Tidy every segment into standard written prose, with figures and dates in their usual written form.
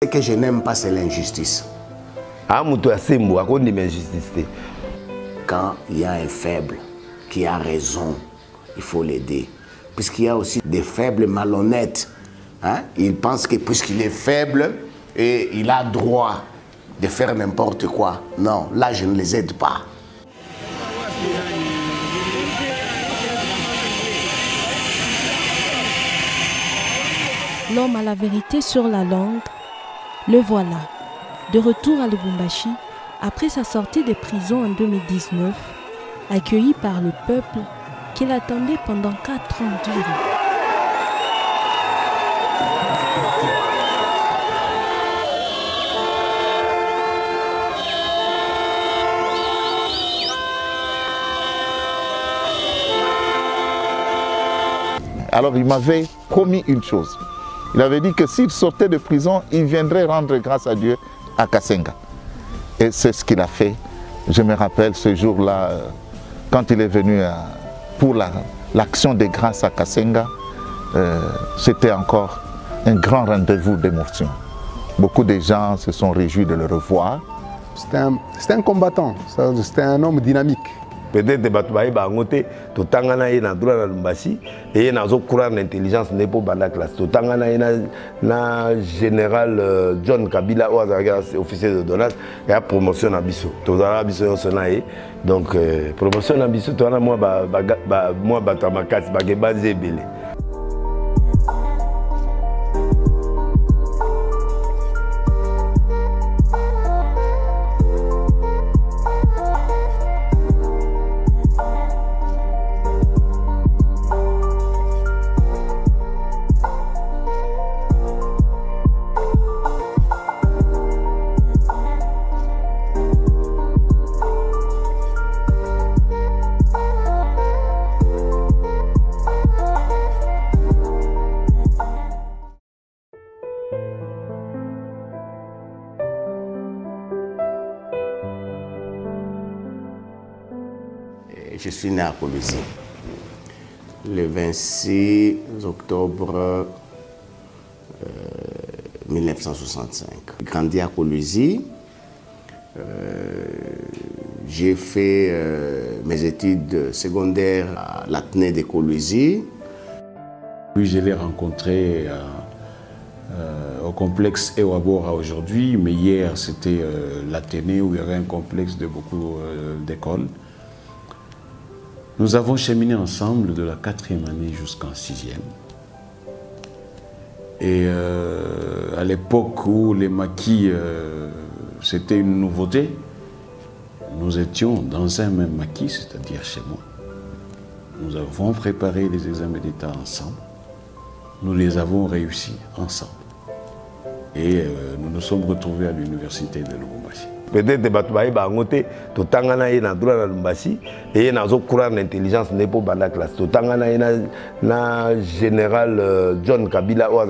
Ce que je n'aime pas, c'est l'injustice. Quand il y a un faible qui a raison, il faut l'aider. Puisqu'il y a aussi des faibles malhonnêtes. Hein? Il pense que puisqu'il est faible, et il a droit de faire n'importe quoi. Non, là, je ne les aide pas. L'homme à la vérité sur la langue, le voilà, de retour à Lubumbashi, après sa sortie de prison en 2019, accueilli par le peuple qui l'attendait pendant 4 ans durant. Alors il m'avait promis une chose. Il avait dit que s'il sortait de prison, il viendrait rendre grâce à Dieu à Kasenga. Et c'est ce qu'il a fait. Je me rappelle ce jour-là, quand il est venu pour l'action de grâce à Kasenga, c'était encore un grand rendez-vous d'émotion. Beaucoup de gens se sont réjouis de le revoir. C'était un combattant, c'était un homme dynamique. Peut-être que les gens qui ont na droit na Lubumbashi et na zo courant l'intelligence n'est pas banda classe. Na général John Kabila ou officier de Donas et a promotion na biso. Tozala biso sonaé donc promotion na biso tona moi batamakasi bagebanze belé. Je suis né à Kolwezi le 26 octobre 1965. J'ai grandi à Kolwezi. J'ai fait mes études secondaires à l'Athénée de Kolwezi. Puis je l'ai rencontré au complexe Ewabora aujourd'hui, mais hier c'était l'Athénée où il y avait un complexe de beaucoup d'écoles. Nous avons cheminé ensemble de la 4e année jusqu'en 6e. Et à l'époque où les maquis, c'était une nouveauté, nous étions dans un même maquis, c'est-à-dire chez moi. Nous avons préparé les examens d'État ensemble. Nous les avons réussis ensemble. Et nous nous sommes retrouvés à l'université de Lubumbashi. Peut-être que les gens qui ont droit na Lubumbashi et na zo courant l'intelligence n'est pas banda classe. Na général John Kabila ou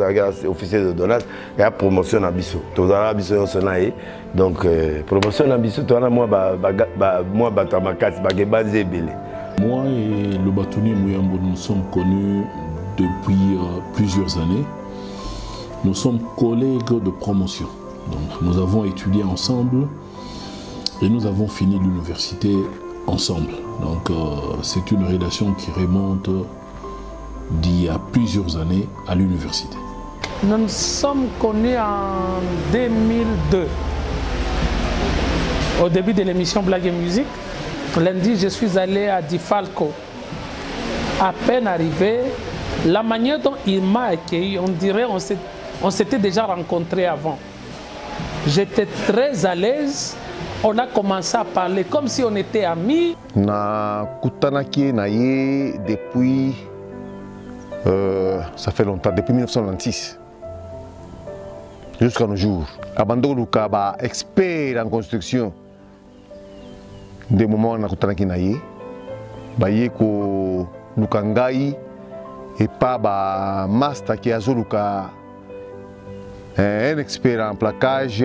officier de Donas et a promotion na biso. Tozala biso sonaé donc promotion na biso tona moi batamakasi bagebanze belé. Moi et le Batouni Mouyambo, nous sommes connus depuis plusieurs années. Nous sommes collègues de promotion. Donc, nous avons étudié ensemble et nous avons fini l'université ensemble. Donc c'est une relation qui remonte d'il y a plusieurs années à l'université. Nous nous sommes connus en 2002. Au début de l'émission Blague et Musique, lundi je suis allé à Difalco. À peine arrivé, la manière dont il m'a accueilli, on dirait on s'était déjà rencontrés avant. J'étais très à l'aise. On a commencé à parler comme si on était amis. Na kutanaki na ye depuis ça fait longtemps, depuis 1996 jusqu'à nos jours. Abando luka ba expert en construction. Des moments na kutanaki na ye ba ye ko lukangai et pas ba master qui azoluka un expert en plaquage,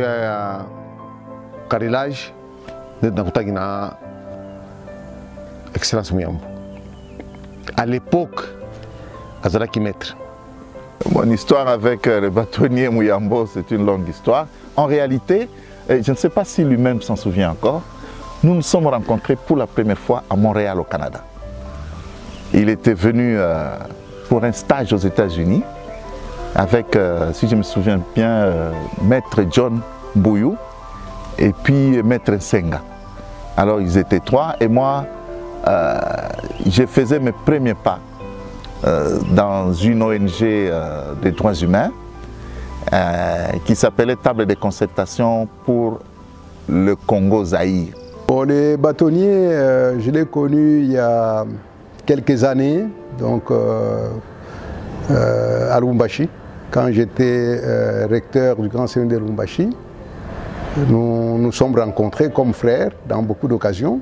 carrelage, na excellence Mouyambo. À l'époque, azalaki maître. Mon histoire avec le bâtonnier Muyambo, c'est une longue histoire. En réalité, je ne sais pas si lui-même s'en souvient encore, nous nous sommes rencontrés pour la première fois à Montréal, au Canada. Il était venu pour un stage aux États-Unis avec, si je me souviens bien, Maître John Bouyou et puis Maître Nsenga. Alors ils étaient trois et moi, je faisais mes premiers pas dans une ONG des droits humains qui s'appelait Table de concertation pour le Congo-Zaïre. Bon, les bâtonniers, je l'ai connu il y a quelques années, donc à Lubumbashi, quand j'étais recteur du Grand Séminaire de Lubumbashi. Nous nous sommes rencontrés comme frères dans beaucoup d'occasions,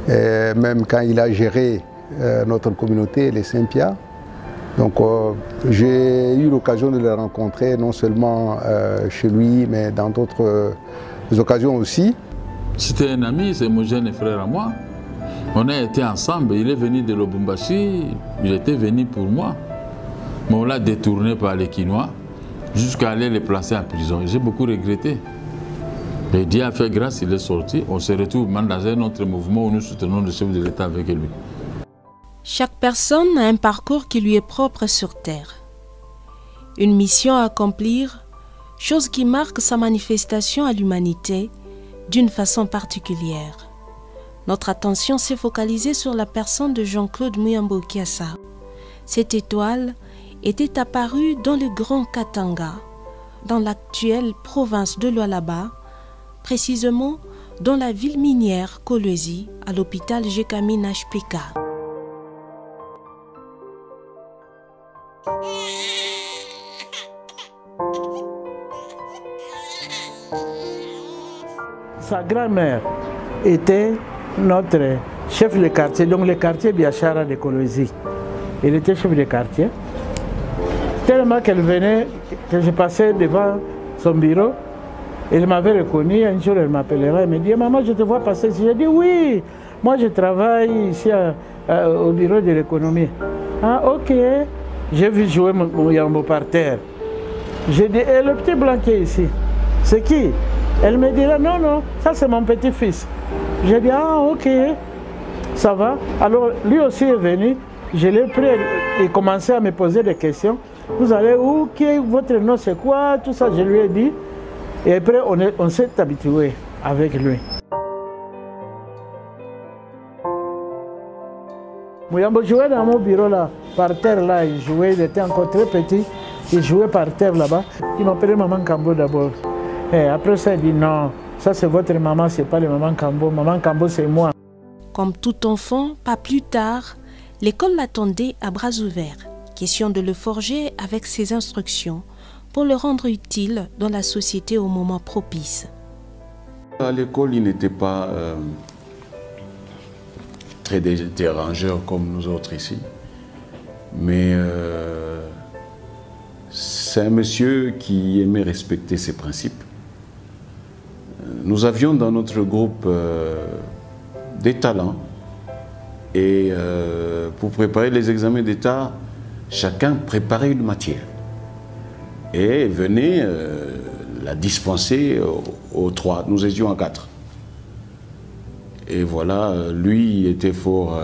même quand il a géré notre communauté, les Saint-Pierre. Donc j'ai eu l'occasion de le rencontrer non seulement chez lui, mais dans d'autres occasions aussi. C'était un ami, c'est mon jeune frère à moi. On a été ensemble, il est venu de Lubumbashi, il était venu pour moi. Mais on l'a détourné par les Quinois jusqu'à aller le placer en prison. J'ai beaucoup regretté. Mais Dieu a fait grâce, il est sorti. On se retrouve dans un autre mouvement où nous soutenons le chef de l'État avec lui. Chaque personne a un parcours qui lui est propre sur Terre. Une mission à accomplir, chose qui marque sa manifestation à l'humanité d'une façon particulière. Notre attention s'est focalisée sur la personne de Jean-Claude Muyambo Kiassa. Cette étoile était apparue dans le Grand Katanga, dans l'actuelle province de Lualaba, précisément dans la ville minière Kolwezi, à l'hôpital Jekami HPK. Sa grand-mère était notre chef de quartier, donc le quartier Biachara de Kolwezi. Il était chef de quartier. Tellement qu'elle venait, que je passais devant son bureau, elle m'avait reconnu. Un jour, elle m'appellera et me dit « Maman, je te vois passer ici. » J'ai dit « Oui, moi je travaille ici au bureau de l'économie. » Ah, ok. J'ai vu jouer mon Yambo par terre. J'ai dit « Et le petit blanc qui est ici, c'est qui ?» Elle me dira « Non, non, ça c'est mon petit-fils. » J'ai dit « Ah, ok, ça va. » Alors, lui aussi est venu. Je l'ai pris et commencé à me poser des questions. « Vous allez où? Votre nom c'est quoi ?» Tout ça, je lui ai dit. Et après, on s'est habitué avec lui. Muyambo jouait dans mon bureau là, par terre là, il jouait, il était encore très petit, il jouait par terre là-bas. Il m'appelait Maman Kambo d'abord. Et après ça, il dit non, ça c'est votre maman, c'est pas le Maman Kambo c'est moi. Comme tout enfant, pas plus tard, l'école l'attendait à bras ouverts. Question de le forger avec ses instructions, pour le rendre utile dans la société au moment propice. À l'école, il n'était pas très dérangeur comme nous autres ici, mais c'est un monsieur qui aimait respecter ses principes. Nous avions dans notre groupe des talents et pour préparer les examens d'État, chacun préparait une matière et venait la dispenser aux trois. Nous étions à 4. Et voilà, lui était fort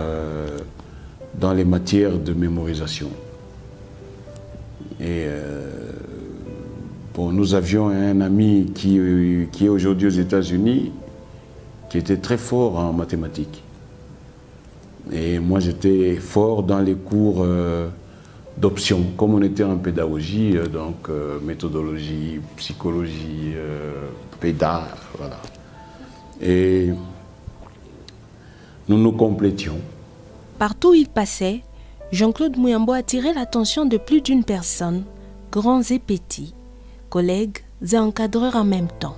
dans les matières de mémorisation. Et bon, nous avions un ami qui est aujourd'hui aux États-Unis, qui était très fort en mathématiques. Et moi, j'étais fort dans les cours d'options, comme on était en pédagogie, donc méthodologie, psychologie, péda, voilà. Et nous nous complétions. Partout où il passait, Jean-Claude Muyambo attirait l'attention de plus d'une personne, grands et petits, collègues et encadreurs en même temps.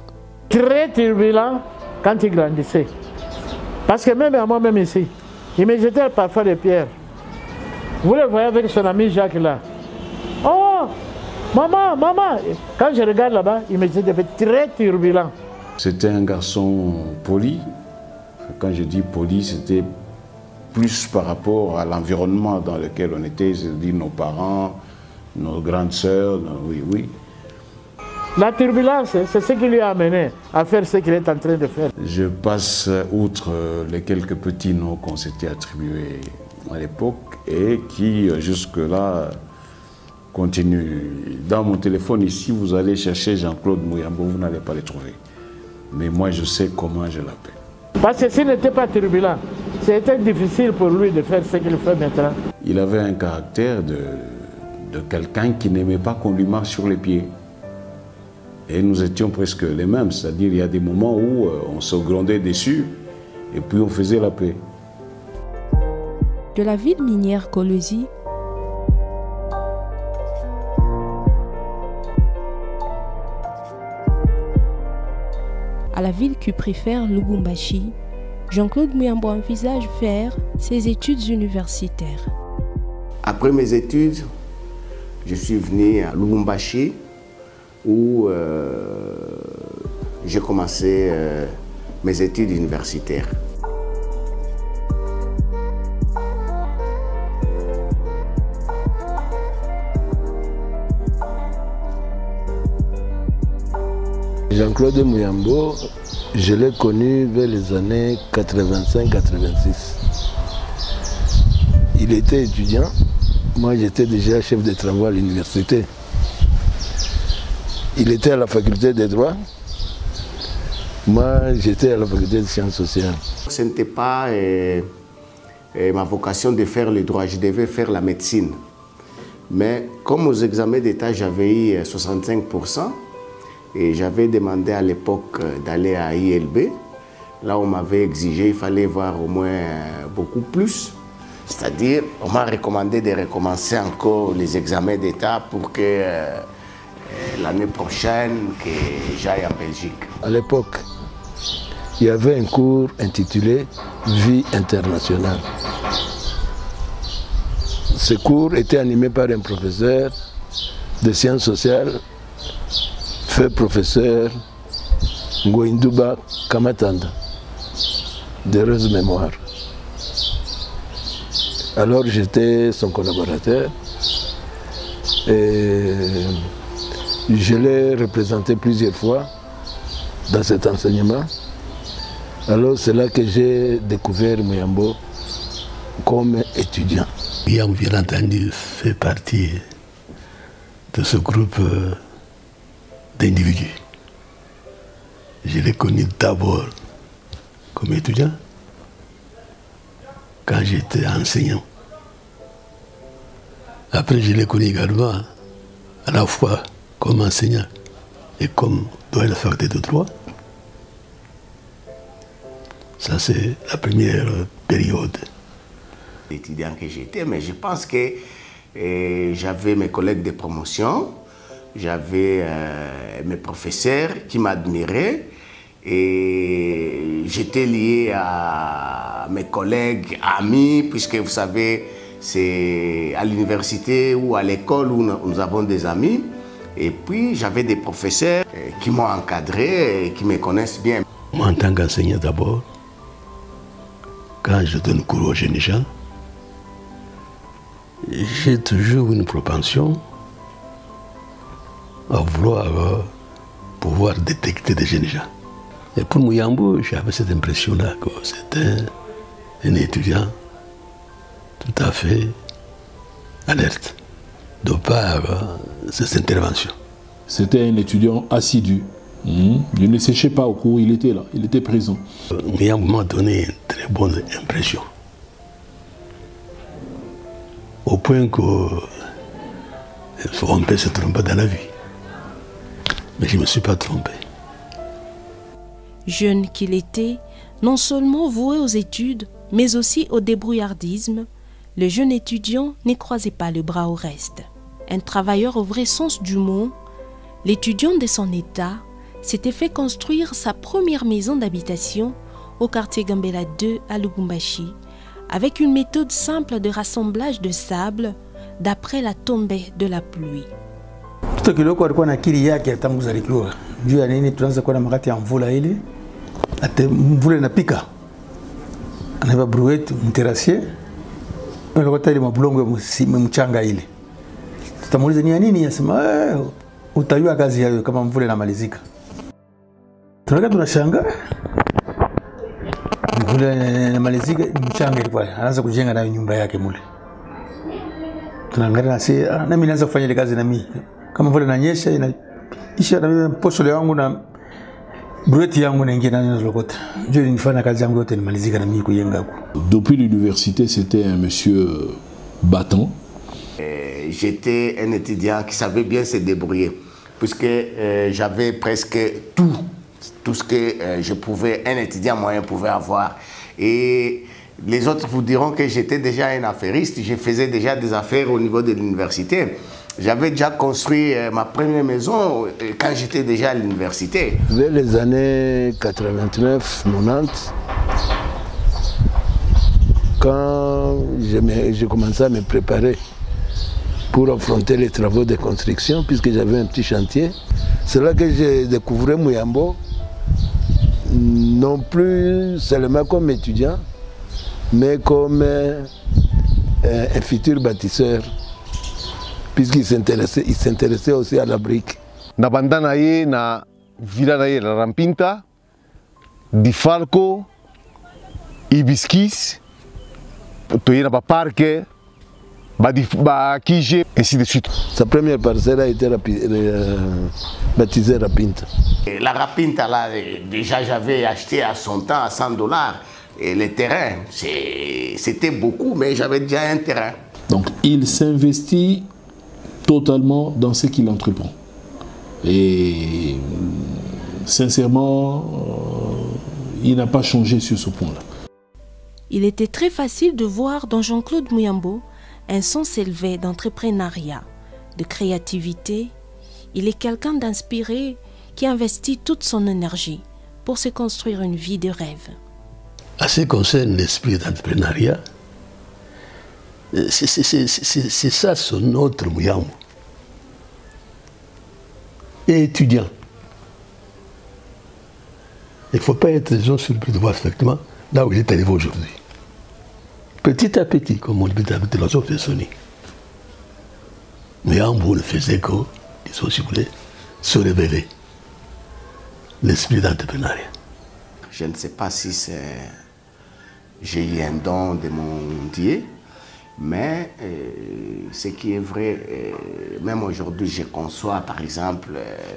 Très turbulent quand il grandissait. Parce que même à moi-même ici, il me jetait parfois des pierres. Vous le voyez avec son ami Jacques là. Oh, maman, maman. Quand je regarde là-bas, il me jetait très turbulent. C'était un garçon poli. Quand je dis poli, c'était plus par rapport à l'environnement dans lequel on était, c'est-à-dire nos parents, nos grandes sœurs, oui, oui. La turbulence, c'est ce qui lui a amené à faire ce qu'il est en train de faire. Je passe outre les quelques petits noms qu'on s'était attribués à l'époque et qui, jusque-là, continuent. Dans mon téléphone ici, vous allez chercher Jean-Claude Muyambo, vous n'allez pas le trouver. Mais moi, je sais comment je l'appelle. Parce que s'il n'était pas turbulent, c'était difficile pour lui de faire ce qu'il fait maintenant. Il avait un caractère de quelqu'un qui n'aimait pas qu'on lui marche sur les pieds. Et nous étions presque les mêmes, c'est-à-dire il y a des moments où on se grondait dessus et puis on faisait la paix. De la ville minière Kolwezi, à la ville cuprifère Lubumbashi, Jean-Claude Muyambo envisage faire ses études universitaires. Après mes études, je suis venu à Lubumbashi où j'ai commencé mes études universitaires. Jean-Claude Muyambo, je l'ai connu vers les années 85-86. Il était étudiant, moi j'étais déjà chef de travaux à l'université. Il était à la faculté des droits, moi j'étais à la faculté de sciences sociales. Ce n'était pas ma vocation de faire le droit, je devais faire la médecine. Mais comme aux examens d'État j'avais eu 65%, et j'avais demandé à l'époque d'aller à ILB. Là, on m'avait exigé, il fallait voir au moins beaucoup plus. C'est-à-dire, on m'a recommandé de recommencer encore les examens d'État pour que l'année prochaine, que j'aille en Belgique. À l'époque, il y avait un cours intitulé « Vie internationale ». Ce cours était animé par un professeur de sciences sociales, fait professeur Ngoïndouba Kamatanda, d'heureuse mémoire. Alors j'étais son collaborateur et je l'ai représenté plusieurs fois dans cet enseignement. Alors c'est là que j'ai découvert Muyambo comme étudiant. Bien entendu, fait partie de ce groupe d'individus. Je l'ai connu d'abord comme étudiant, quand j'étais enseignant. Après, je l'ai connu également à la fois comme enseignant et comme doyen de la faculté de droit. Ça, c'est la première période. L'étudiant que j'étais, mais je pense que j'avais mes collègues de promotion, j'avais mes professeurs qui m'admiraient et j'étais lié à mes collègues, amis, puisque vous savez, c'est à l'université ou à l'école où nous avons des amis. Et puis j'avais des professeurs qui m'ont encadré et qui me connaissent bien. Moi, en tant qu'enseignant d'abord, quand je donne cours aux jeunes gens, j'ai toujours une propension à vouloir pouvoir détecter des jeunes gens. Et pour Muyambo, j'avais cette impression-là que c'était un étudiant tout à fait alerte de par ses interventions. C'était un étudiant assidu. Il ne séchait pas au cours, il était là, il était présent. Muyambo m'a donné une très bonne impression. Au point qu'on peut se tromper dans la vie. Mais je ne me suis pas trompé. Jeune qu'il était, non seulement voué aux études, mais aussi au débrouillardisme, le jeune étudiant ne croisait pas le bras au reste. Un travailleur au vrai sens du mot, l'étudiant de son état s'était fait construire sa première maison d'habitation au quartier Gambela 2 à Lubumbashi, avec une méthode simple de rassemblage de sable d'après la tombée de la pluie. Mtoto kiloko alikuwa na akili yake tangu kuzaliwa. Juu ya nini tunaanza kuwa na wakati ya mvula ile. Ate mvula inapika. Anaiba brouette mterasier. Alikuwa tayari mabulongo ya mchanga ile. Tutamuuliza ni ya nini, asema utajua kazi hayo kama mvula inamalizika. Tunakaa tunashangaa. Mvula inamalizika, mchanga ilikuwa anaanza kujenga nayo nyumba yake mule. Tunaangalia na mimi naanza kufanya ile kazi na mimi. Kama mvula inanyesha isha na mimi posho yangu na brueti yangu naingia nayo lokota. Je nifanya kazi yangu yote nimalizika na mimi kujenga huko. Depuis l'université, c'était un monsieur battant. J'étais un étudiant qui savait bien se débrouiller, puisque j'avais presque tout ce que je pouvais, un étudiant moyen pouvait avoir. Et les autres vous diront que j'étais déjà un affairiste, je faisais déjà des affaires au niveau de l'université. J'avais déjà construit ma première maison quand j'étais déjà à l'université. Vers les années 89-90, quand j'ai commencé à me préparer pour affronter les travaux de construction, puisque j'avais un petit chantier, c'est là que j'ai découvert Muyambo, non plus seulement comme étudiant, mais comme un futur bâtisseur, puisqu'il s'intéressait aussi à la brique. Na banda na ye na vila na ye la Rampinta, Difalco, Hibiscus, toye na ba parque, ba Kije, ainsi de suite. Sa première parcelle a été baptisée Rapinta. Et la Rapinta, là, déjà j'avais acheté à son temps à $100. Et le terrain, c'était beaucoup, mais j'avais déjà un terrain. Donc il s'investit totalement dans ce qu'il entreprend. Et sincèrement, il n'a pas changé sur ce point-là. Il était très facile de voir dans Jean-Claude Muyambo un sens élevé d'entrepreneuriat, de créativité. Il est quelqu'un d'inspiré qui investit toute son énergie pour se construire une vie de rêve. À ce qui concerne l'esprit d'entrepreneuriat, c'est ça son autre Muyambo. Et étudiant. Il ne faut pas être surpris de voir effectivement là où il est arrivé aujourd'hui. Petit à petit, comme on dit, petit à petit, l'on fait sonner. Muyambo ne faisait que, disons si vous voulez, se révéler. L'esprit d'entrepreneuriat. Je ne sais pas si j'ai eu un don de mon Dieu, mais ce qui est vrai, même aujourd'hui, je conçois, par exemple,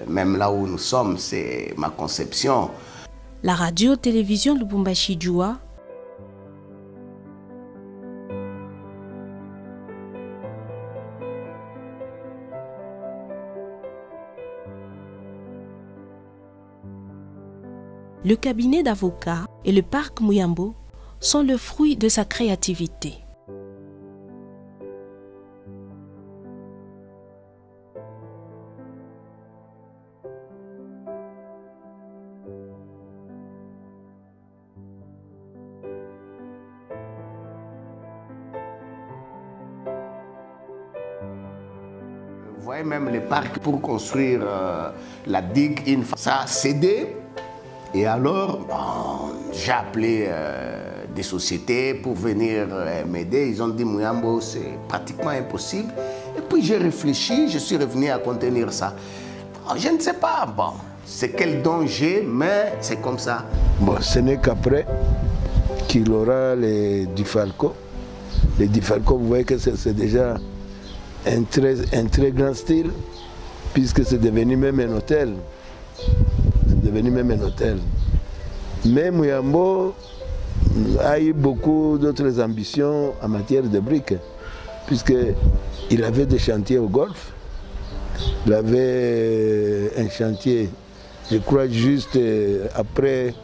même là où nous sommes, c'est ma conception. La radio-télévision Lubumbashi Djoua Le cabinet d'avocats et le parc Muyambo sont le fruit de sa créativité. Vous voyez même les parcs pour construire la digue, ça a cédé. Et alors, bon, j'ai appelé des sociétés pour venir m'aider. Ils ont dit, Muyambo, c'est pratiquement impossible. Et puis j'ai réfléchi, je suis revenu à contenir ça. Bon, je ne sais pas, bon, c'est quel don j'ai, mais c'est comme ça. Bon, ce n'est qu'après qu'il aura les Difalco. Les Difalco, vous voyez que c'est déjà un très grand style, puisque c'est devenu même un hôtel. Devenu même un hôtel. Mais Muyambo a eu beaucoup d'autres ambitions en matière de briques, puisqu'il avait des chantiers au golf, il avait un chantier, je crois juste après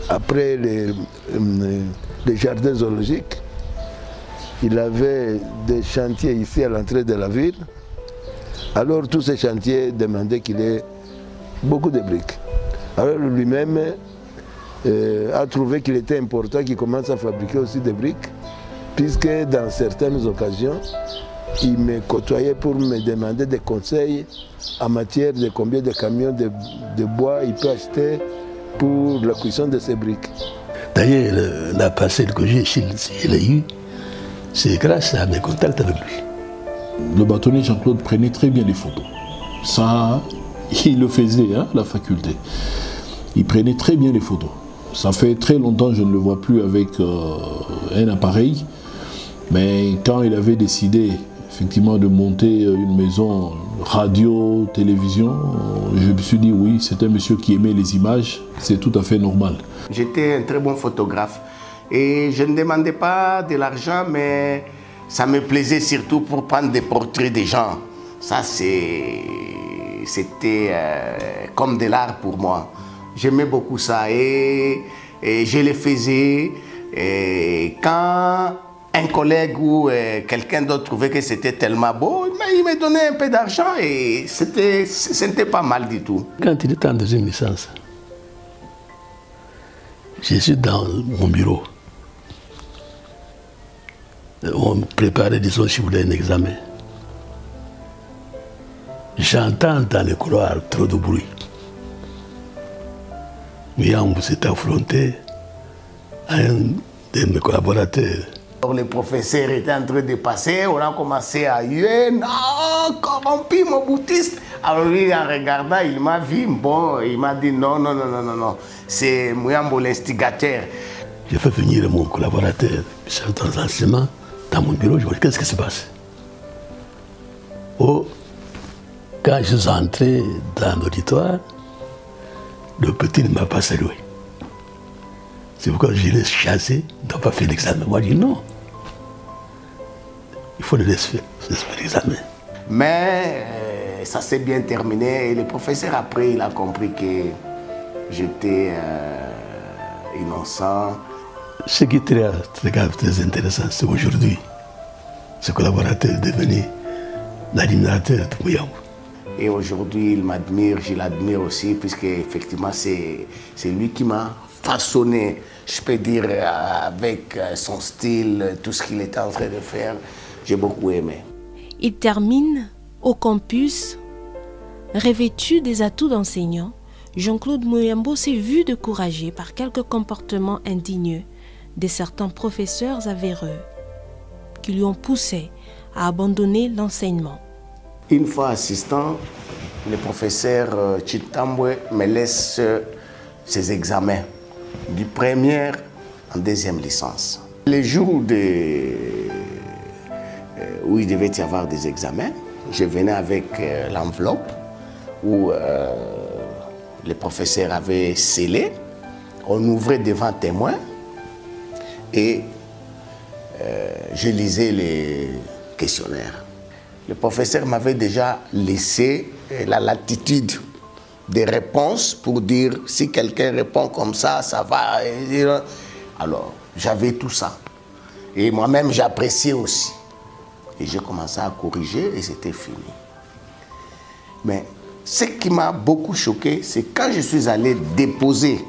les jardins zoologiques, il avait des chantiers ici à l'entrée de la ville. Alors tous ces chantiers demandaient qu'il ait beaucoup de briques. Alors lui-même a trouvé qu'il était important qu'il commence à fabriquer aussi des briques, puisque dans certaines occasions, il me côtoyait pour me demander des conseils en matière de combien de camions de bois il peut acheter pour la cuisson de ces briques. D'ailleurs, la parcelle que j'ai eue, c'est grâce à mes contacts avec lui. Le bâtonnier Jean-Claude prenait très bien les photos. Ça, il le faisait, hein, la faculté. Il prenait très bien les photos. Ça fait très longtemps que je ne le vois plus avec un appareil. Mais quand il avait décidé effectivement de monter une maison radio, télévision, je me suis dit oui, c'est un monsieur qui aimait les images, c'est tout à fait normal. J'étais un très bon photographe et je ne demandais pas de l'argent, mais ça me plaisait surtout pour prendre des portraits des gens. Ça, c'était comme de l'art pour moi. J'aimais beaucoup ça et je le faisais. Et quand un collègue ou quelqu'un d'autre trouvait que c'était tellement beau, il me donnait un peu d'argent et c'était pas mal du tout. Quand il était en deuxième licence, je suis dans mon bureau. On me préparait, disons, si vous voulez, un examen. J'entends dans le couloir trop de bruit. Mouyambou s'est affronté à un de mes collaborateurs. Le professeur était en train de passer, on a commencé à huer, non, corrompu, mon boutiste. Alors lui, en regardant, il m'a vu, bon, il m'a dit non, non, non, non, non, non, c'est Mouyambou l'instigateur. J'ai fait venir mon collaborateur, chef d'enseignement, dans mon bureau, je me dis, qu'est-ce qui se passe? Oh, quand je suis entré dans l'auditoire, le petit ne m'a pas salué. C'est pourquoi je l'ai chassé, il n'a pas fait l'examen. Moi, je dis non. Il faut le laisser faire l'examen. Mais ça s'est bien terminé et le professeur, après, il a compris que j'étais innocent. Ce qui est très intéressant, c'est aujourd'hui, ce collaborateur est devenu l'animateur de Mouyambou. Et aujourd'hui, il m'admire, je l'admire aussi, puisque effectivement, c'est lui qui m'a façonné, je peux dire, avec son style, tout ce qu'il était en train de faire. J'ai beaucoup aimé. Il termine au campus. Revêtu des atouts d'enseignant, Jean-Claude Mouyambou s'est vu découragé par quelques comportements indigneux de certains professeurs avéreux qui lui ont poussé à abandonner l'enseignement. Une fois assistant, le professeur Chitambwe me laisse ses examens du première en deuxième licence. Les jours où il devait y avoir des examens, je venais avec l'enveloppe où le professeur avait scellé. On ouvrait devant témoin et je lisais les questionnaires. Le professeur m'avait déjà laissé la latitude des réponses pour dire si quelqu'un répond comme ça, ça va. Alors, j'avais tout ça. Et moi-même, j'appréciais aussi. Et j'ai commencé à corriger et c'était fini. Mais ce qui m'a beaucoup choqué, c'est quand je suis allé déposer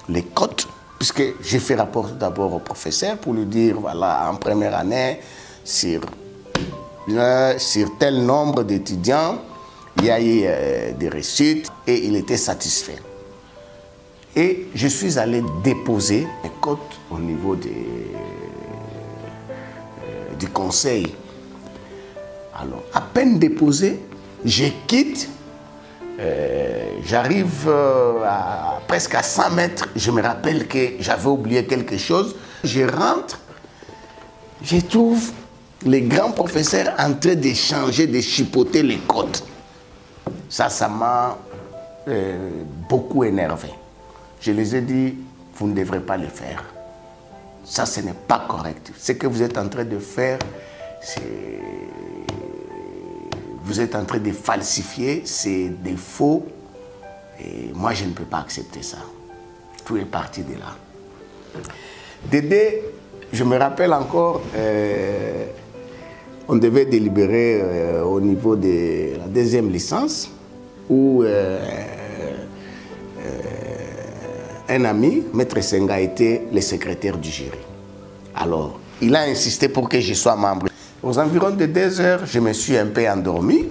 les cotes, puisque j'ai fait rapport d'abord au professeur pour lui dire, voilà, en première année, sur tel nombre d'étudiants, il y a eu des réussites et il était satisfait. Et je suis allé déposer les cotes au niveau du conseil. Alors, à peine déposé, je quitte, j'arrive presque à 100 mètres, je me rappelle que j'avais oublié quelque chose. Je rentre, je trouve les grands professeurs en train d'échanger, de chipoter les codes. Ça m'a beaucoup énervé. Je les ai dit, vous ne devrez pas le faire. Ça, ce n'est pas correct. Ce que vous êtes en train de faire, vous êtes en train de falsifier, c'est des faux. Et moi, je ne peux pas accepter ça. Tout est parti de là. Dédé, je me rappelle encore, on devait délibérer au niveau de la deuxième licence où un ami, Maître Senga, était le secrétaire du jury. Alors, il a insisté pour que je sois membre. Aux environs de 2 heures, je me suis un peu endormi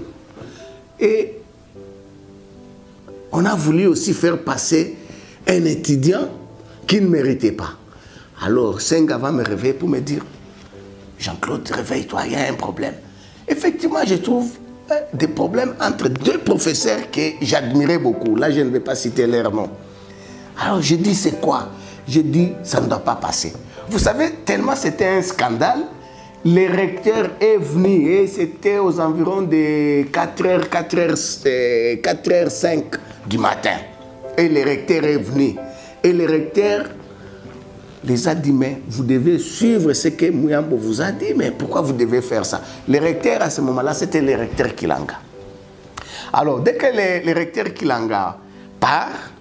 et on a voulu aussi faire passer un étudiant qui ne méritait pas. Alors, Senga va me réveiller pour me dire, Jean-Claude, réveille-toi, il y a un problème. Effectivement, je trouve des problèmes entre deux professeurs que j'admirais beaucoup. Là, je ne vais pas citer leur nom. Alors, je dis, c'est quoi? Je dis, ça ne doit pas passer. Vous savez, tellement c'était un scandale, le recteur est venu et c'était aux environs de 4h05 du matin. Et le recteur est venu. Et le recteur les a dit, mais vous devez suivre ce que Muyambo vous a dit, mais pourquoi vous devez faire ça? Le recteur à ce moment-là, c'était le recteur Kilanga. Alors, dès que le recteur Kilanga part,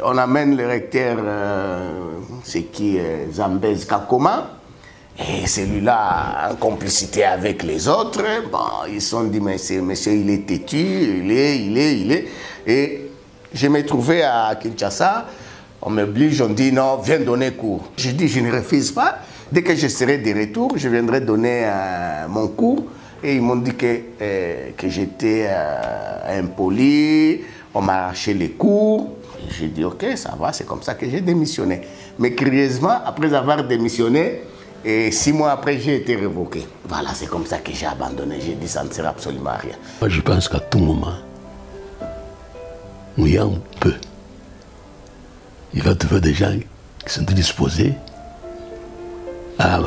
on amène le recteur, c'est qui, Zambez Kakoma, et celui-là, en complicité avec les autres, bon, ils se sont dit, mais monsieur, il est têtu, il est. Et je me trouvais à Kinshasa, on m'oblige, on dit non, viens donner cours. Je dis, je ne refuse pas. Dès que je serai de retour, je viendrai donner mon cours. Et ils m'ont dit que j'étais impoli, on m'a arraché les cours. J'ai dit, ok, ça va, c'est comme ça que j'ai démissionné. Mais curieusement, après avoir démissionné, et 6 mois après, j'ai été révoqué. Voilà, c'est comme ça que j'ai abandonné. J'ai dit, ça ne sert absolument à rien. Moi, je pense qu'à tout moment, Muyambo peut. Il va trouver des gens qui sont disposés à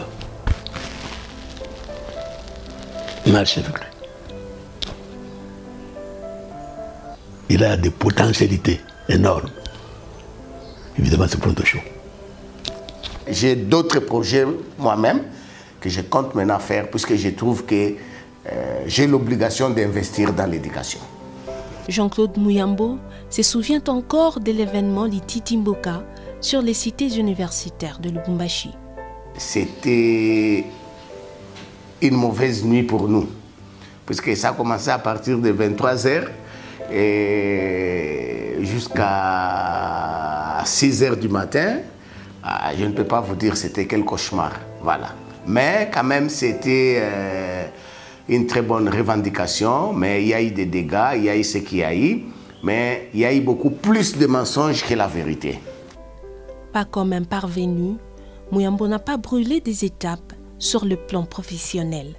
marcher avec lui. Il a des potentialités énormes. Évidemment, c'est Pronto Show. J'ai d'autres projets moi-même que je compte maintenant faire puisque je trouve que j'ai l'obligation d'investir dans l'éducation. Jean-Claude Muyambo se souvient encore de l'événement Lititi Mboka sur les cités universitaires de Lubumbashi. C'était une mauvaise nuit pour nous, puisque ça a commencé à partir de 23h et jusqu'à 6h du matin. Je ne peux pas vous dire c'était quel cauchemar, voilà. Mais quand même c'était une très bonne revendication, mais il y a eu des dégâts, il y a eu ce qu'il y a eu, mais il y a eu beaucoup plus de mensonges que la vérité. Pas comme un parvenu, Muyambo n'a pas brûlé des étapes sur le plan professionnel.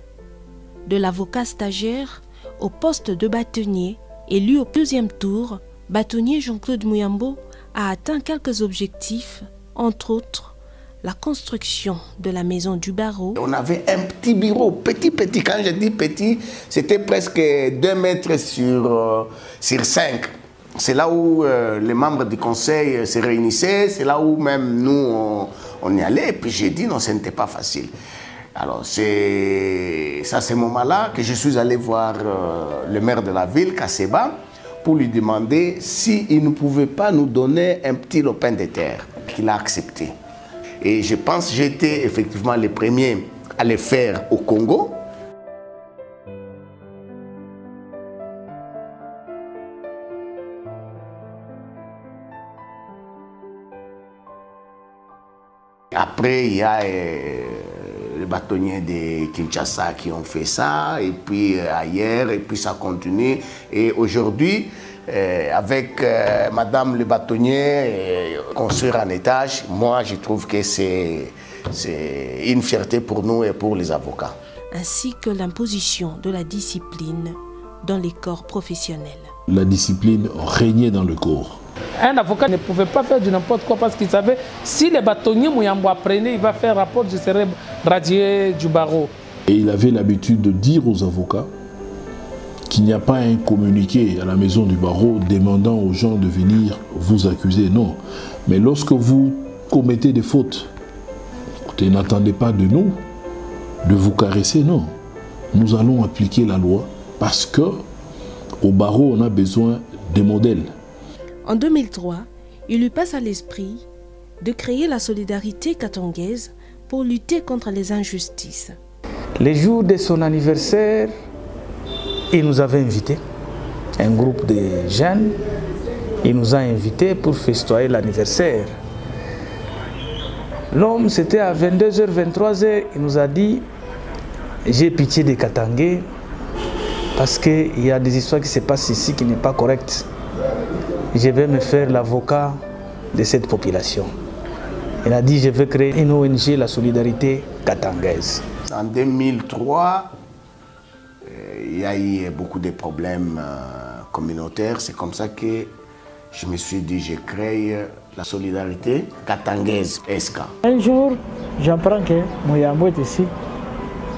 De l'avocat stagiaire au poste de bâtonnier, élu au 2e tour, bâtonnier Jean-Claude Muyambo a atteint quelques objectifs, entre autres la construction de la maison du barreau. On avait un petit bureau, petit, quand je dis petit, c'était presque 2 mètres sur 5. C'est là où les membres du conseil se réunissaient, c'est là où même nous, on y allait. Et puis j'ai dit non, ce n'était pas facile. Alors c'est à ce moment-là que je suis allé voir le maire de la ville, Kasseba, pour lui demander s'il ne pouvait pas nous donner un petit lopin de terre. Il a accepté. Et je pense que j'étais effectivement le premier à le faire au Congo. Après, il y a les bâtonniers de Kinshasa qui ont fait ça, et puis ailleurs, et puis ça continue. Et aujourd'hui, avec Madame le bâtonnier, construire un étage, moi je trouve que c'est une fierté pour nous et pour les avocats. Ainsi que l'imposition de la discipline dans les corps professionnels. La discipline régnait dans le corps. Un avocat ne pouvait pas faire du n'importe quoi parce qu'il savait si les bâtonniers Muyambo apprenaient, il va faire rapport, je serai radié du barreau. Et il avait l'habitude de dire aux avocats qu'il n'y a pas un communiqué à la maison du barreau demandant aux gens de venir vous accuser, non. Mais lorsque vous commettez des fautes, n'attendez pas de nous de vous caresser, non. Nous allons appliquer la loi parce que au barreau, on a besoin de modèles. En 2003, il lui passe à l'esprit de créer la solidarité katongaise pour lutter contre les injustices. Le jour de son anniversaire, il nous avait invités, un groupe de jeunes, il nous a invités pour festoyer l'anniversaire. L'homme, c'était à 22h, 23h, il nous a dit « J'ai pitié des Katangais parce qu'il y a des histoires qui se passent ici qui n'est pas correctes. Je vais me faire l'avocat de cette population. » Il a dit « Je vais créer une ONG, la solidarité katangaise. » En 2003, il y a eu beaucoup de problèmes communautaires. C'est comme ça que je me suis dit, je crée la solidarité katangaise, SK. Un jour, j'apprends que Mouyambo est ici.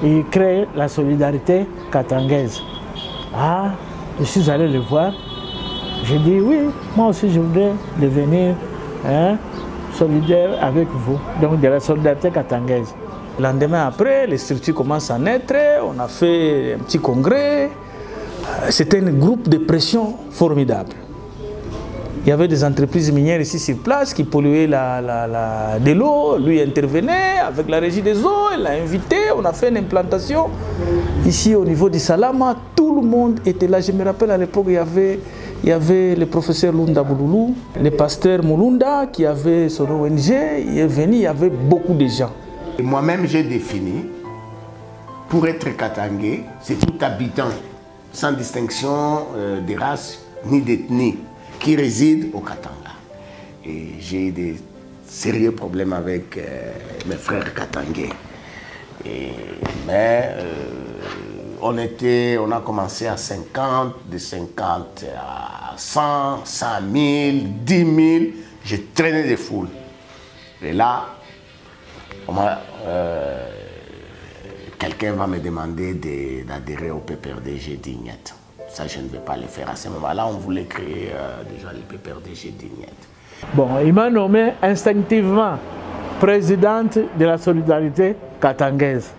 Il crée la solidarité katangaise. Ah, je suis allé le voir. J'ai dit, oui, moi aussi je voudrais devenir solidaire avec vous. Donc de la solidarité katangaise. Le lendemain après, les structures commencent à naître. On a fait un petit congrès. C'était un groupe de pression formidable. Il y avait des entreprises minières ici sur place qui polluaient de l'eau. Lui intervenait avec la régie des eaux, il l'a invité, on a fait une implantation. Ici au niveau du Salama, tout le monde était là. Je me rappelle à l'époque, il y avait le professeur Lunda Bouloulou, le pasteur Moulunda qui avait son ONG, il est venu, il y avait beaucoup de gens. Moi-même, j'ai défini, pour être katangais, c'est tout habitant, sans distinction de race ni d'ethnie, qui réside au Katanga. Et j'ai eu des sérieux problèmes avec mes frères katangais. Mais on a commencé à 50, de 50 à 100, 100 000, 10 000. J'ai traîné des foules. Et là, quelqu'un va me demander d'adhérer au PPRD. J'ai dit niet. Ça, je ne vais pas le faire. À ce moment-là, on voulait créer déjà le PPRD. J'ai dit niet. Bon, il m'a nommé instinctivement présidente de la solidarité katangaise.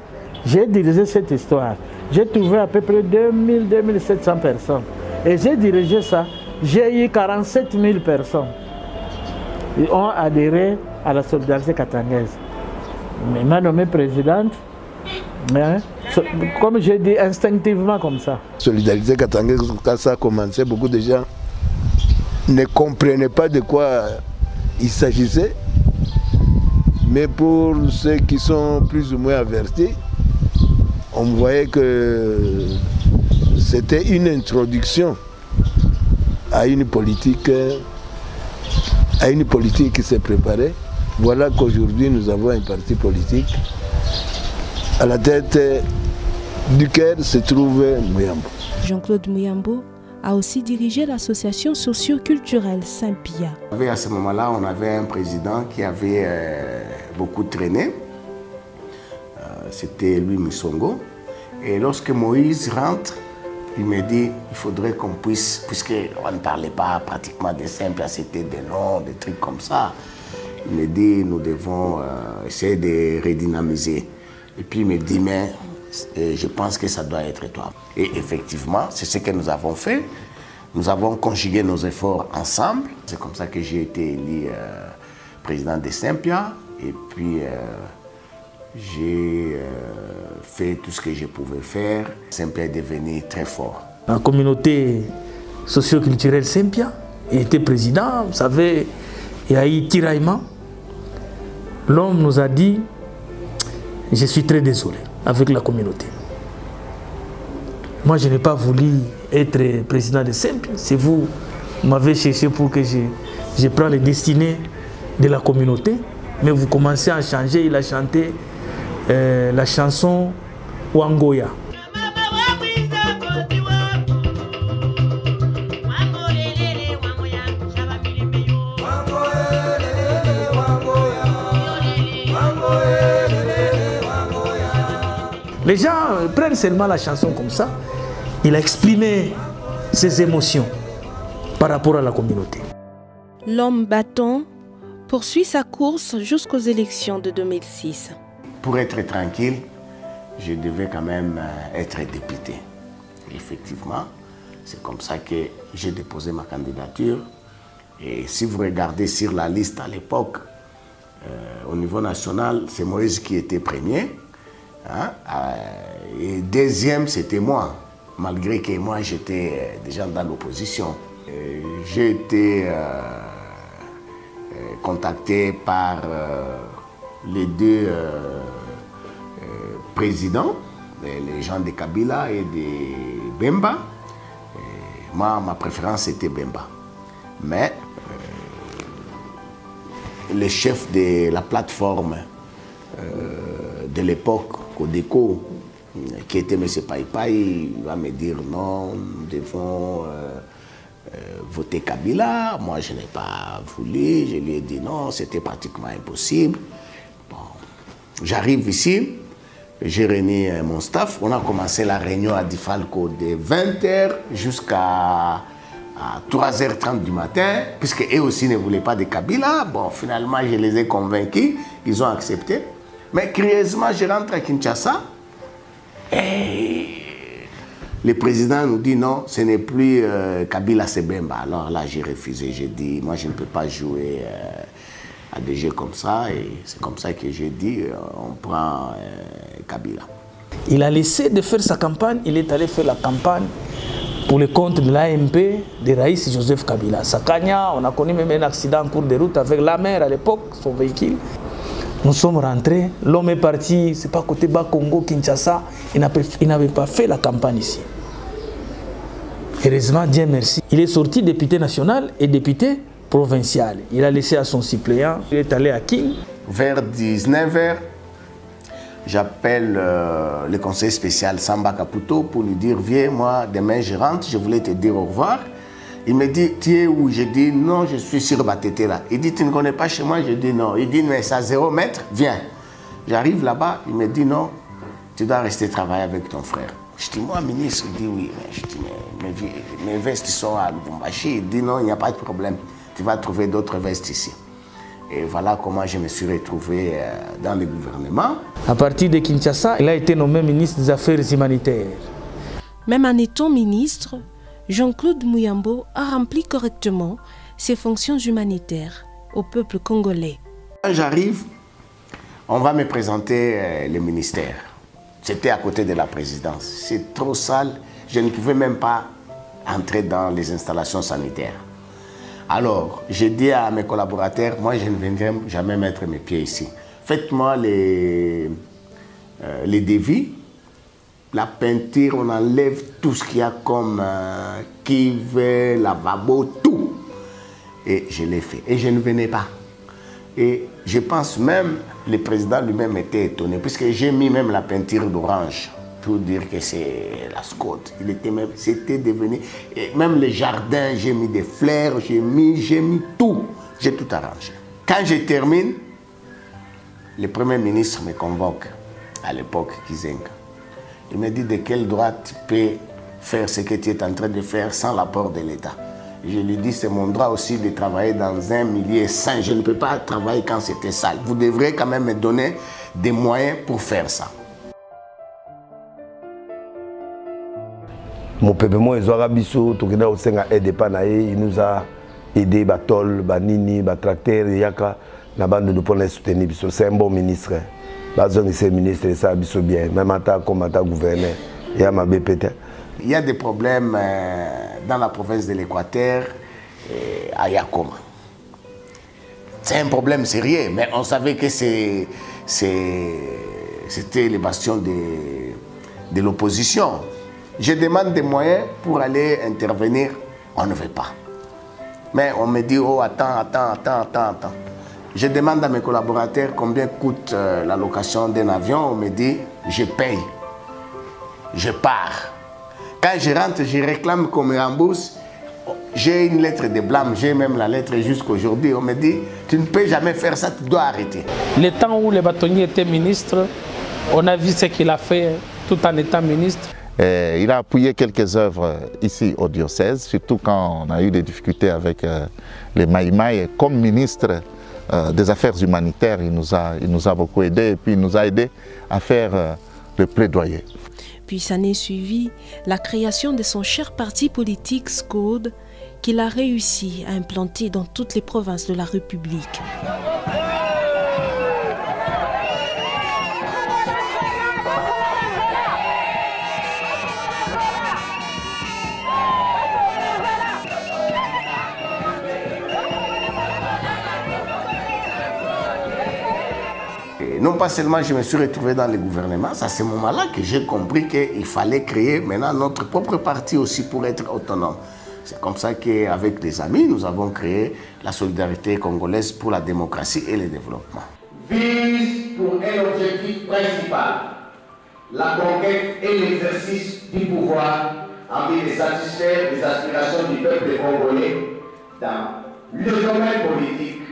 J'ai dirigé cette histoire. J'ai trouvé à peu près 2700 personnes. Et j'ai dirigé ça. J'ai eu 47 000 personnes qui ont adhéré à la solidarité katangaise. Il m'a nommé présidente. Comme j'ai dit, instinctivement comme ça. Solidarité katangaise, quand ça a commencé, beaucoup de gens ne comprenaient pas de quoi il s'agissait. Mais pour ceux qui sont plus ou moins avertis, on voyait que c'était une introduction à une politique qui s'est préparée. Voilà qu'aujourd'hui nous avons un parti politique. À la tête duquel se trouve Mouyambo. Jean-Claude Mouyambo a aussi dirigé l'association socio-culturelle Saint-Pia. À ce moment-là, on avait un président qui avait beaucoup traîné. C'était Louis Moussongo. Et lorsque Moïse rentre, il me dit il faudrait qu'on puisse, puisqu'on ne parlait pas pratiquement de Saint-Pia, c'était des noms, des trucs comme ça. Il me dit nous devons essayer de redynamiser. Et puis il me dit, mais je pense que ça doit être toi. Et effectivement, c'est ce que nous avons fait. Nous avons conjugué nos efforts ensemble. C'est comme ça que j'ai été élu président de Saint-Pia. Et puis j'ai fait tout ce que je pouvais faire. Saint-Pia est devenu très fort. La communauté socio-culturelle Saint-Pia, il était président. Vous savez, il y a eu tiraillement. L'homme nous a dit, je suis très désolé avec la communauté. Moi, je n'ai pas voulu être président de Saint-Pia. C'est vous qui m'avez cherché pour que je prenne les destinées de la communauté. Mais vous commencez à changer. Il a chanté la chanson Wangoya. Les gens prennent seulement la chanson comme ça. Il a exprimé ses émotions par rapport à la communauté. L'homme bâton poursuit sa course jusqu'aux élections de 2006. Pour être tranquille, je devais quand même être député. Effectivement, c'est comme ça que j'ai déposé ma candidature. Et si vous regardez sur la liste à l'époque, au niveau national, c'est Moïse qui était premier. Et deuxième, c'était moi, malgré que moi, j'étais déjà dans l'opposition. J'ai été contacté par les deux présidents, les gens de Kabila et de Bemba. Et moi, ma préférence était Bemba. Mais le chef de la plateforme de l'époque, Codeco, qui était M. Païpaï, il va me dire non, nous devons voter Kabila. Moi, je n'ai pas voulu, je lui ai dit non, c'était pratiquement impossible. Bon. J'arrive ici, j'ai réuni mon staff, on a commencé la réunion à Difalco de 20h jusqu'à 3h30 du matin, puisque eux aussi ne voulaient pas de Kabila. Bon, finalement, je les ai convaincus, ils ont accepté. Mais curieusement, je rentre à Kinshasa et le président nous dit non, ce n'est plus Kabila Sebemba. Alors là, j'ai refusé, j'ai dit, moi je ne peux pas jouer à des jeux comme ça. Et c'est comme ça que j'ai dit, on prend Kabila. Il a laissé de faire sa campagne, il est allé faire la campagne pour le compte de l'AMP de Raïs Joseph Kabila. Sakanya, on a connu même un accident en cours de route avec la mère à l'époque, son véhicule. Nous sommes rentrés, l'homme est parti, c'est pas côté Bas-Congo, Kinshasa, il n'avait pas fait la campagne ici. Heureusement, Dieu merci, il est sorti député national et député provincial. Il a laissé à son suppléant, il est allé à King. Vers 19h, j'appelle le conseiller spécial Samba Caputo pour lui dire, viens, moi, demain je rentre, je voulais te dire au revoir. Il me dit, tu es où? Je dis, non, je suis sur Batété là. Il dit, tu ne connais pas chez moi? Je dis, non. Il dit, mais c'est à 0 mètre, viens. J'arrive là-bas, il me dit, non, tu dois rester travailler avec ton frère. Je dis, moi, ministre, il dit, oui. Mais je dis, mais mes vestes sont à Lubumbashi. Il dit, non, il n'y a pas de problème. Tu vas trouver d'autres vestes ici. Et voilà comment je me suis retrouvé dans le gouvernement. À partir de Kinshasa, il a été nommé ministre des Affaires humanitaires. Même en étant ministre, Jean-Claude Muyambo a rempli correctement ses fonctions humanitaires au peuple congolais. Quand j'arrive, on va me présenter le ministère. C'était à côté de la présidence. C'est trop sale, je ne pouvais même pas entrer dans les installations sanitaires. Alors, j'ai dit à mes collaborateurs, moi je ne viendrai jamais mettre mes pieds ici. Faites-moi les devis. La peinture, on enlève tout ce qu'il y a comme kivé, lavabo, tout. Et je l'ai fait. Et je ne venais pas. Et je pense même, le président lui-même était étonné, puisque j'ai mis même la peinture d'orange, pour dire que c'est la Scott. C'était devenu... Et même les jardins, j'ai mis des fleurs, j'ai mis tout. J'ai tout arrangé. Quand je termine, le Premier ministre me convoque, à l'époque, Kizenga. Il me dit de quel droit tu peux faire ce que tu es en train de faire sans l'apport de l'État. Je lui dis c'est mon droit aussi de travailler dans un milieu sain. Je ne peux pas travailler quand c'était sale. Vous devrez quand même me donner des moyens pour faire ça. Mon peuple, moi, il nous a aidé, Batol, Banini, Batracteur, Yaka, la bande de pour les soutenir. C'est un bon ministre. C'est ministre, ça bien. Même en tant que gouverneur, il y a ma BPT. Il y a des problèmes dans la province de l'Équateur, à Yakoma. C'est un problème sérieux, mais on savait que c'était les bastions de l'opposition. Je demande des moyens pour aller intervenir, on ne veut pas. Mais on me dit, oh attends. Je demande à mes collaborateurs combien coûte la location d'un avion, on me dit, je paye, je pars. Quand je rentre, je réclame qu'on me rembourse. J'ai une lettre de blâme, j'ai même la lettre jusqu'aujourd'hui. On me dit, tu ne peux jamais faire ça, tu dois arrêter. Le temps où le bâtonnier était ministre, on a vu ce qu'il a fait tout en étant ministre. Il a appuyé quelques œuvres ici au diocèse, surtout quand on a eu des difficultés avec les Maïmaï. Comme ministre des Affaires humanitaires, il nous a beaucoup aidé et puis il nous a aidé à faire le plaidoyer. Puis s'en est suivi la création de son cher parti politique SCODE qu'il a réussi à implanter dans toutes les provinces de la République. Non pas seulement je me suis retrouvé dans le gouvernement, c'est à ce moment-là que j'ai compris qu'il fallait créer maintenant notre propre parti aussi pour être autonome. C'est comme ça qu'avec les amis, nous avons créé la Solidarité congolaise pour la démocratie et le développement. Vise pour un objectif principal, la conquête et l'exercice du pouvoir en vue de satisfaire les aspirations du peuple congolais dans le domaine politique,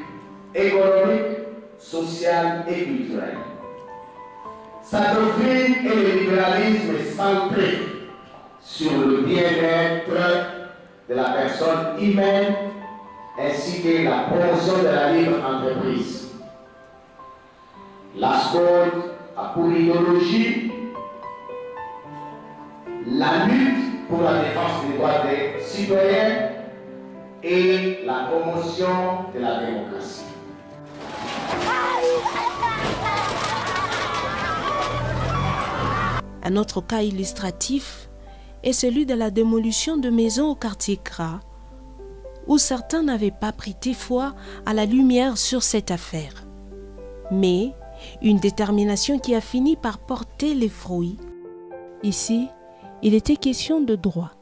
économique, social et culturel. Sa doctrine est le libéralisme centré sur le bien-être de la personne humaine ainsi que la promotion de la libre entreprise. La SCODE a pour idéologie la lutte pour la défense des droits des citoyens et la promotion de la démocratie. Un autre cas illustratif est celui de la démolition de maisons au quartier Gras, où certains n'avaient pas prêté foi à la lumière sur cette affaire. Mais une détermination qui a fini par porter les fruits. Ici, il était question de droit.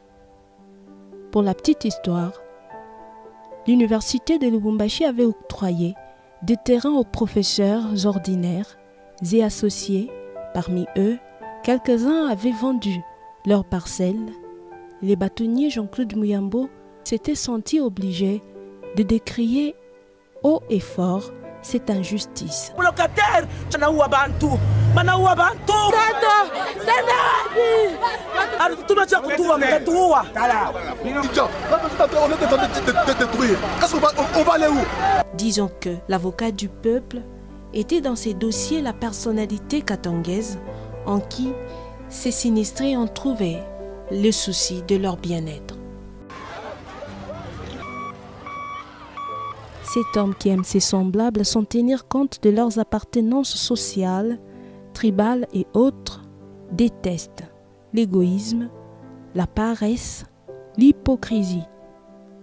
Pour la petite histoire, l'université de Lubumbashi avait octroyé des terrains aux professeurs ordinaires et associés. Parmi eux, quelques-uns avaient vendu leurs parcelles. Les bâtonniers Jean-Claude Muyambo s'étaient sentis obligés de décrier haut et fort cette injustice. Locataire, disons que l'avocat du peuple était dans ses dossiers la personnalité katangaise en qui ces sinistrés ont trouvé le souci de leur bien-être. Cet homme qui aime ses semblables sans tenir compte de leurs appartenances sociales, tribales et autres, déteste l'égoïsme, la paresse, l'hypocrisie,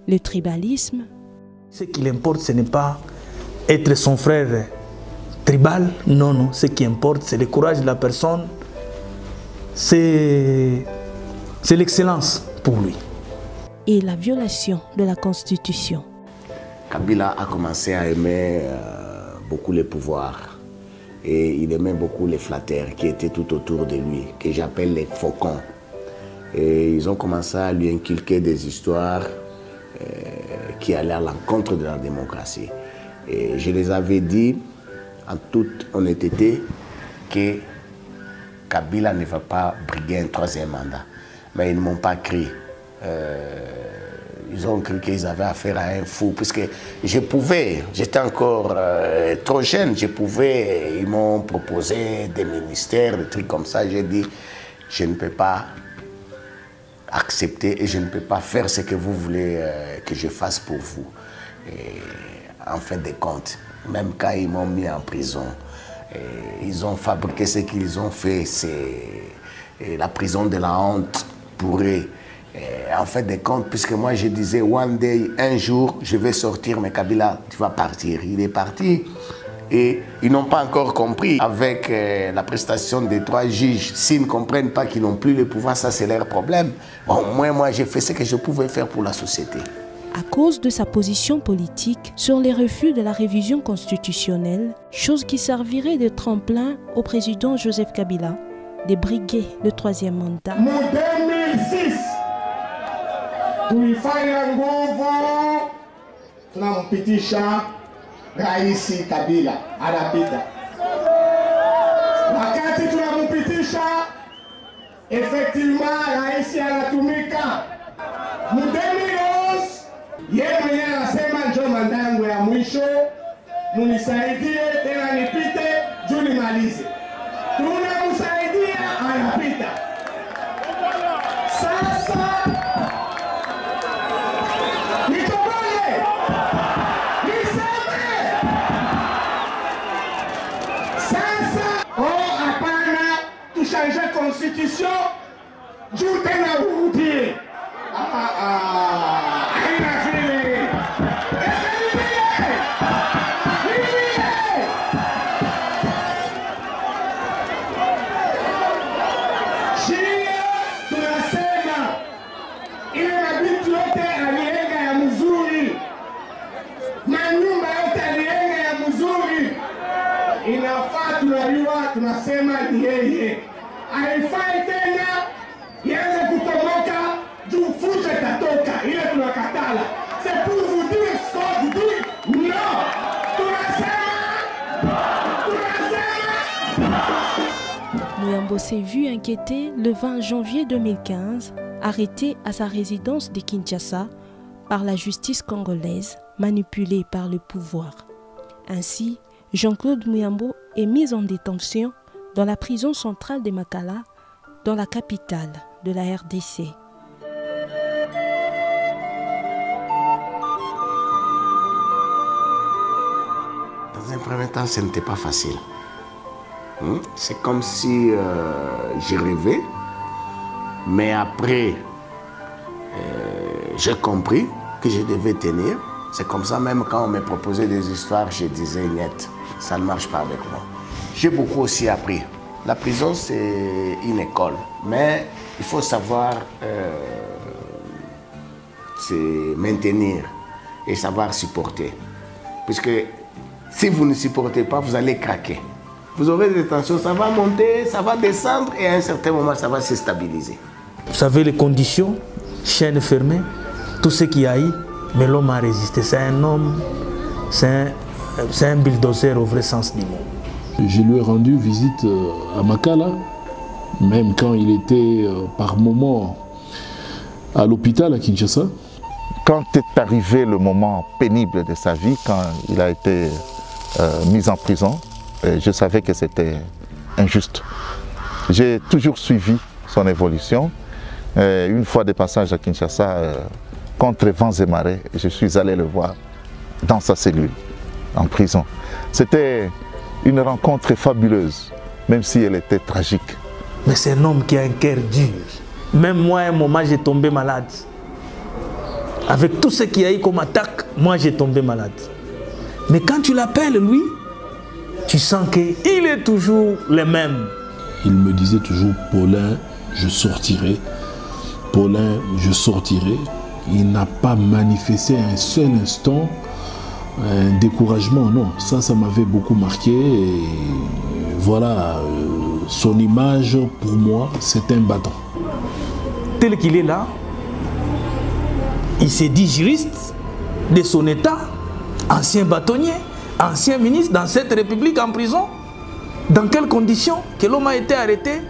le tribalisme. Ce qui l'importe, ce n'est pas être son frère tribal, non, non. Ce qui importe, c'est le courage de la personne, c'est l'excellence pour lui. Et la violation de la Constitution. Kabila a commencé à aimer beaucoup le pouvoir et il aimait beaucoup les flatteurs qui étaient tout autour de lui, que j'appelle les faucons. Et ils ont commencé à lui inculquer des histoires qui allaient à l'encontre de la démocratie. Et je les avais dit en toute honnêteté que Kabila ne va pas briguer un troisième mandat. Mais ils ne m'ont pas cru. Ils ont cru qu'ils avaient affaire à un fou, puisque je pouvais, j'étais encore trop jeune, ils m'ont proposé des ministères, des trucs comme ça. J'ai dit, je ne peux pas accepter et je ne peux pas faire ce que vous voulez que je fasse pour vous. Et en fin de compte, même quand ils m'ont mis en prison, ils ont fabriqué ce qu'ils ont fait, c'est la prison de la honte pour eux. En fin de compte, puisque moi je disais, one day, un jour, je vais sortir, mais Kabila, tu vas partir. Il est parti. Et ils n'ont pas encore compris avec la prestation des 3 juges. S'ils ne comprennent pas qu'ils n'ont plus le pouvoir, ça c'est leur problème. Bon, moi j'ai fait ce que je pouvais faire pour la société. À cause de sa position politique sur les refus de la révision constitutionnelle, chose qui servirait de tremplin au président Joseph Kabila de briguer le 3e mandat. En 2006, tulifanya nguvu, tunampitisha Rais Kabila anapita. Wakati tunampitisha, effectivement Rais anatumika. Mu 2011, yeye mwenyewe anasema njoo mandangu ya mwisho, munisaidie tena nipite juu nimalize. Tunamsaidia anapita. Sasa changer constitution, juu tena urudie. Haina vile. Shia tunasema ile mabitu yote alienga ya mzuri, manyumba yote alienga ya mzuri, inafaa tunajua, tunasema ni yeye. haifai tena ianze kutomoka juu fujo itatoka, ile tunakatala. C'est pour vous dire ce qu'on vous dit. Non, Muyambo s'est vu inquiété le 20 janvier 2015, arrêté à sa résidence de Kinshasa par la justice congolaise, manipulée par le pouvoir. Ainsi, Jean-Claude Muyambo est mis en détention dans la prison centrale de Makala, dans la capitale de la RDC. Dans un premier temps, ce n'était pas facile. C'est comme si j'ai rêvé, mais après, j'ai compris que je devais tenir. C'est comme ça, même quand on me proposait des histoires, je disais net, ça ne marche pas avec moi. J'ai beaucoup aussi appris. La prison, c'est une école, mais il faut savoir se maintenir et savoir supporter. Puisque si vous ne supportez pas, vous allez craquer. Vous aurez des tensions, ça va monter, ça va descendre et à un certain moment, ça va se stabiliser. Vous savez les conditions, chaîne fermée, tout ce qu'il y a eu, mais l'homme a résisté. C'est un homme, c'est un bulldozer au vrai sens du mot. Je lui ai rendu visite à Makala, même quand il était par moment à l'hôpital à Kinshasa. Quand est arrivé le moment pénible de sa vie, quand il a été mis en prison, je savais que c'était injuste. J'ai toujours suivi son évolution. Une fois de passage à Kinshasa, contre vents et marées, je suis allé le voir dans sa cellule, en prison. C'était une rencontre fabuleuse, même si elle était tragique. Mais c'est un homme qui a un cœur dur. Même moi, à un moment, j'ai tombé malade. Avec tout ce qu'il y a eu comme attaque, moi, j'ai tombé malade. Mais quand tu l'appelles, lui, tu sens qu'il est toujours le même. Il me disait toujours, Paulin, je sortirai. Paulin, je sortirai. Il n'a pas manifesté un seul instant un découragement, non. Ça m'avait beaucoup marqué. Et voilà, son image, pour moi, c'est un battant. Tel qu'il est là, il s'est dit juriste de son état, ancien bâtonnier, ancien ministre dans cette république en prison. Dans quelles conditions que l'homme a été arrêté?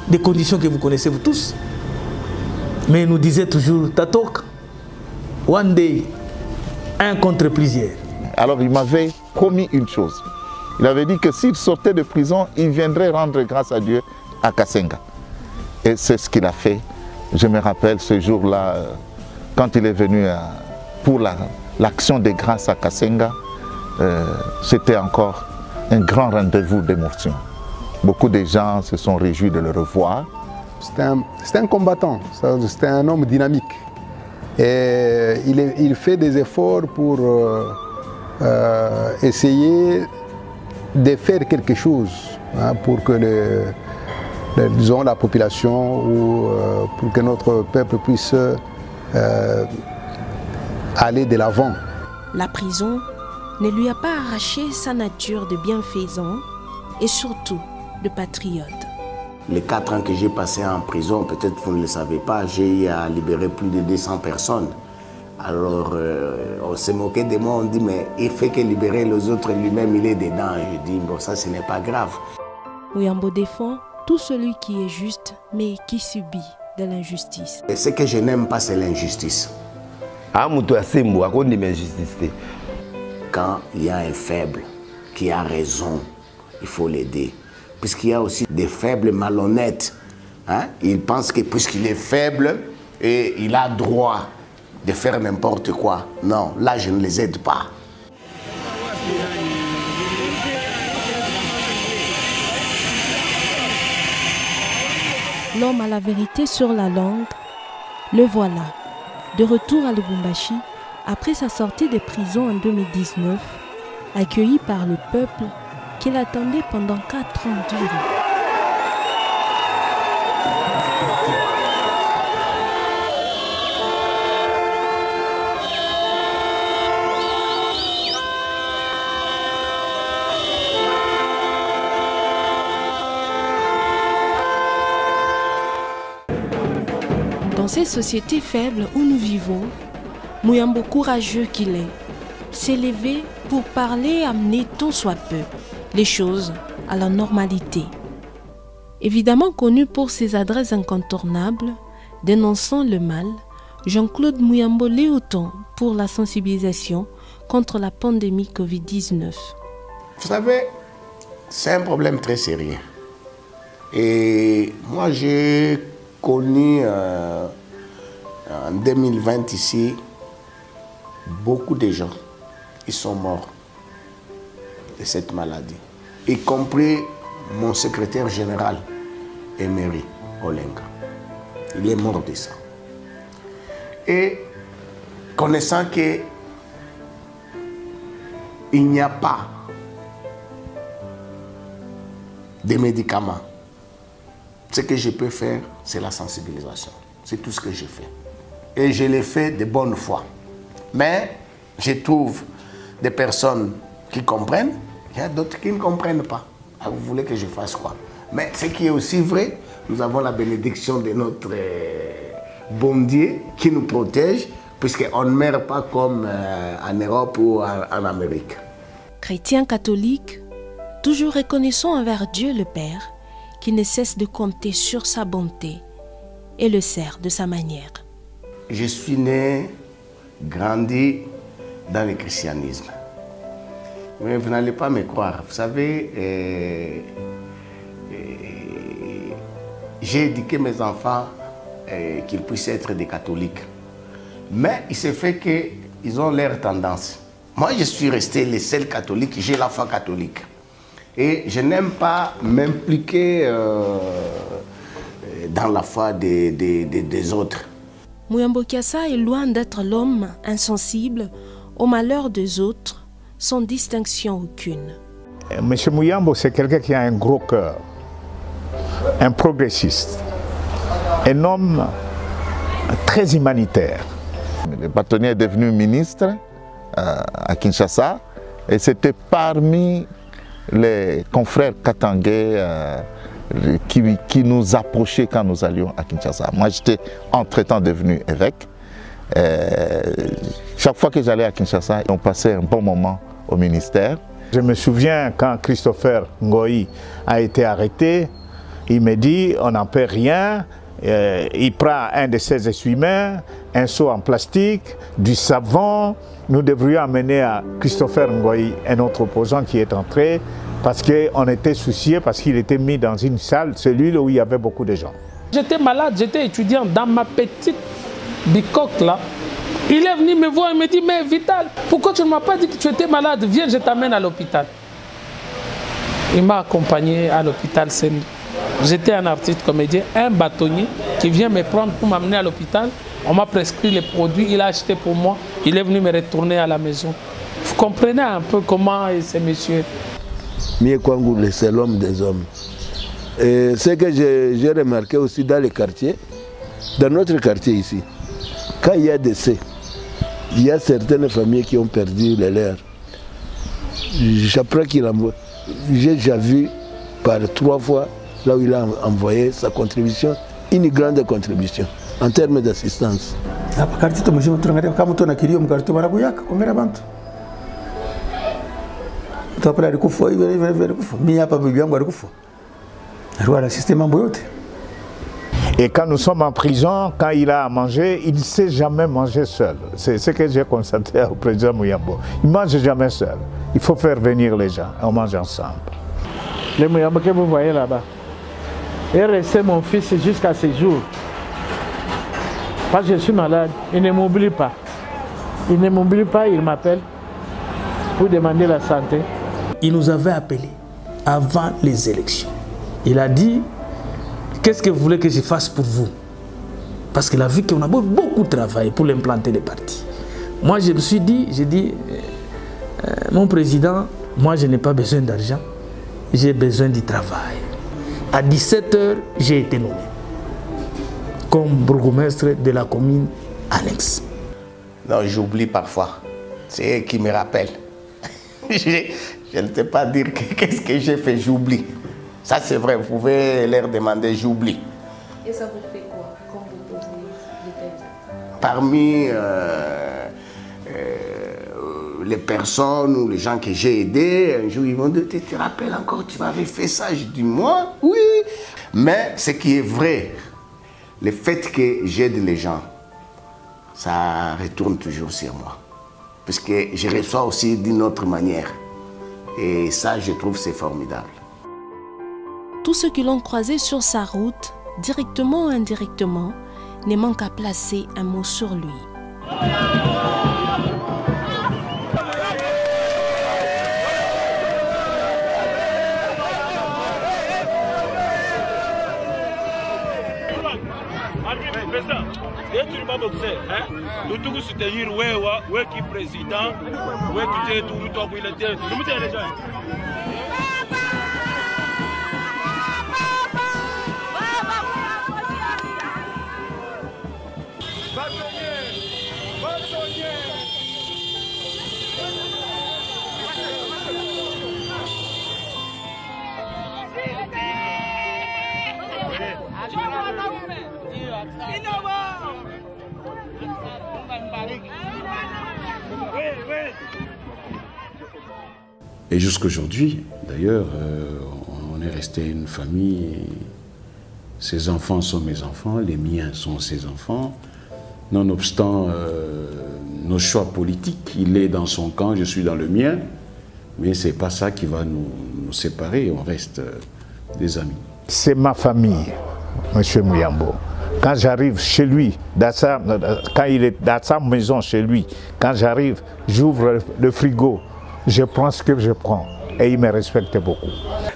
Des conditions que vous connaissez vous tous. Mais il nous disait toujours, Tatok, one day, un contre plusieurs. Alors il m'avait promis une chose. Il avait dit que s'il sortait de prison, il viendrait rendre grâce à Dieu à Kasenga. Et c'est ce qu'il a fait. Je me rappelle ce jour-là, quand il est venu pour l'action de grâce à Kasenga, c'était encore un grand rendez-vous d'émotion. Beaucoup de gens se sont réjouis de le revoir. C'est un combattant, c'est un homme dynamique. Et il fait des efforts pour essayer de faire quelque chose pour que disons, la population ou pour que notre peuple puisse aller de l'avant. La prison ne lui a pas arraché sa nature de bienfaisant et surtout de patriote. Les 4 ans que j'ai passé en prison, peut-être vous ne le savez pas, j'ai eu à libérer plus de 200 personnes. Alors, on s'est moqué de moi, on dit, mais il fait que libérer les autres, lui-même, il est dedans. Je dis, bon, ça, ce n'est pas grave. Muyambo défend tout celui qui est juste, mais qui subit de l'injustice. Et ce que je n'aime pas, c'est l'injustice. Quand il y a un faible qui a raison, il faut l'aider. Puisqu'il y a aussi des faibles malhonnêtes. Il pense que puisqu'il est faible, et il a droit de faire n'importe quoi. Non, là, je ne les aide pas. L'homme à la vérité sur la langue, le voilà, de retour à Lubumbashi, après sa sortie de prison en 2019, accueilli par le peuple qui l'attendait pendant 4 ans durant. cette société faible où nous vivons, Muyambo courageux qu'il est, s'est levé pour parler et amener tant soit peu les choses à la normalité. Évidemment connu pour ses adresses incontournables, dénonçant le mal, Jean-Claude Muyambo l'est autant pour la sensibilisation contre la pandémie Covid-19. Vous savez, c'est un problème très sérieux. Et moi, j'ai connu en 2020 ici, beaucoup de gens, ils sont morts de cette maladie, y compris mon secrétaire général, Emery Olenga. Il est mort de ça. Et connaissant qu'il n'y a pas de médicaments, ce que je peux faire, c'est la sensibilisation. C'est tout ce que je fais. Et je l'ai fait de bonne foi. Mais je trouve des personnes qui comprennent, il y a d'autres qui ne comprennent pas. Alors, vous voulez que je fasse quoi? Mais ce qui est aussi vrai, nous avons la bénédiction de notre bon Dieu qui nous protège, puisqu'on ne meurt pas comme en Europe ou en Amérique. Chrétien catholique, toujours reconnaissant envers Dieu le Père, qui ne cesse de compter sur sa bonté et le sert de sa manière. Je suis né, grandi dans le christianisme. Mais vous n'allez pas me croire. Vous savez, j'ai éduqué mes enfants qu'ils puissent être des catholiques. Mais il s'est fait qu'ils ont leur tendance. Moi, je suis resté le seul catholique, j'ai la foi catholique. Et je n'aime pas m'impliquer dans la foi des autres. Muyambo Kiassa est loin d'être l'homme insensible au malheur des autres, sans distinction aucune. M. Muyambo, c'est quelqu'un qui a un gros cœur, un progressiste, un homme très humanitaire. Le bâtonnier est devenu ministre à Kinshasa et c'était parmi les confrères katangais qui nous approchaient quand nous allions à Kinshasa. Moi, j'étais entre-temps devenu évêque. Chaque fois que j'allais à Kinshasa, on passait un bon moment au ministère. Je me souviens quand Christopher Ngoï a été arrêté, il me dit on n'en paie rien. Il prend un de ses essuie-mains, un seau en plastique, du savon. Nous devrions amener à Christopher Ngoï, un autre opposant qui est entré, parce qu'on était soucié, parce qu'il était mis dans une salle, celui où il y avait beaucoup de gens. J'étais malade, j'étais étudiant dans ma petite bicoque là. Il est venu me voir et me dit, mais Vital, pourquoi tu ne m'as pas dit que tu étais malade? Viens, je t'amène à l'hôpital. Il m'a accompagné à l'hôpital Saint-Louis. J'étais un artiste comédien, un bâtonnier qui vient me prendre pour m'amener à l'hôpital. On m'a prescrit les produits, il a acheté pour moi. Il est venu me retourner à la maison. Vous comprenez un peu comment ces messieurs. Mie Kwangoulé, c'est l'homme des hommes. Et ce que j'ai remarqué aussi dans les quartiers, dans notre quartier ici, quand il y a des décès, il y a certaines familles qui ont perdu les leurs. J'apprends qu'il envoie. J'ai déjà vu par 3 fois là où il a envoyé sa contribution, une grande contribution en termes d'assistance. Et quand nous sommes en prison, quand il a à manger, il ne sait jamais manger seul. C'est ce que j'ai constaté au président Muyambo. Il ne mange jamais seul. Il faut faire venir les gens. On mange ensemble. Le Muyambo que vous voyez là-bas est resté mon fils jusqu'à ce jour. Parce que je suis malade, il ne m'oublie pas. Il ne m'oublie pas, il m'appelle pour demander la santé. Il nous avait appelés avant les élections. Il a dit, qu'est-ce que vous voulez que je fasse pour vous? Parce qu'il a vu qu'on a beaucoup travaillé pour l'implanter les partis. Moi, je me suis dit, mon président, moi, je n'ai pas besoin d'argent, j'ai besoin du travail. À 17 h, j'ai été nommé comme bourgmestre de la commune annexe. Non, j'oublie parfois. C'est eux qui me rappellent. Je ne sais pas dire qu'est-ce que j'ai fait, j'oublie. Ça c'est vrai, vous pouvez leur demander, j'oublie. Et ça vous fait quoi quand vous posez parmi les personnes ou les gens que j'ai aidés, un jour ils vont dire, tu te rappelles encore, tu m'avais fait ça? Je dis, moi, oui. Mais ce qui est vrai, le fait que j'aide les gens, ça retourne toujours sur moi. Parce que je reçois aussi d'une autre manière. Et ça, je trouve, c'est formidable. Tous ceux qui l'ont croisé sur sa route, directement ou indirectement, ne manquent qu'à placer un mot sur lui. Et jusqu'aujourd'hui, d'ailleurs, on est resté une famille. Ses enfants sont mes enfants, les miens sont ses enfants. Nonobstant nos choix politiques, il est dans son camp, je suis dans le mien. Mais ce n'est pas ça qui va nous séparer, on reste des amis. C'est ma famille, M. Muyambo. Quand j'arrive chez lui, quand il est dans sa maison chez lui, quand j'arrive, j'ouvre le frigo, je prends ce que je prends et il me respecte beaucoup.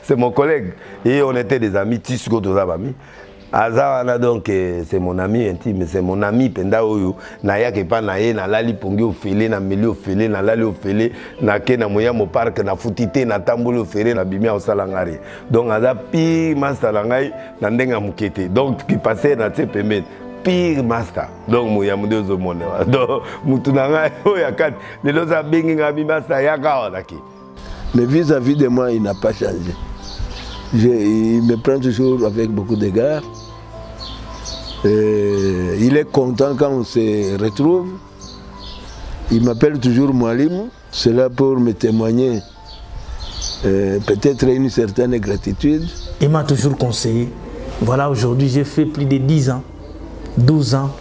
C'est mon collègue et on était des amis, Tisco Tozabami. Azana donc c'est mon ami intime, c'est mon ami penda oyo na ya ke pa na ye na lali pongi ofele na meli ofele na lali ofele na ke na moya mo park na futite na tambolo ofele na bimia osalangari. Donc aza pi master langai na ndenga mukete. Donc qui passait na tse pembe pire master. Donc moya mo dezo monde. Donc mutu na ngai oya kat le loza bengi ngabi master ya ka olaki. Mais vis-à-vis de moi, il n'a pas changé. Il me prend toujours avec beaucoup d'égards. Il est content quand on se retrouve. Il m'appelle toujours Moualim. C'est là pour me témoigner peut-être une certaine gratitude. Il m'a toujours conseillé. Voilà, aujourd'hui, j'ai fait plus de 10 ans, 12 ans,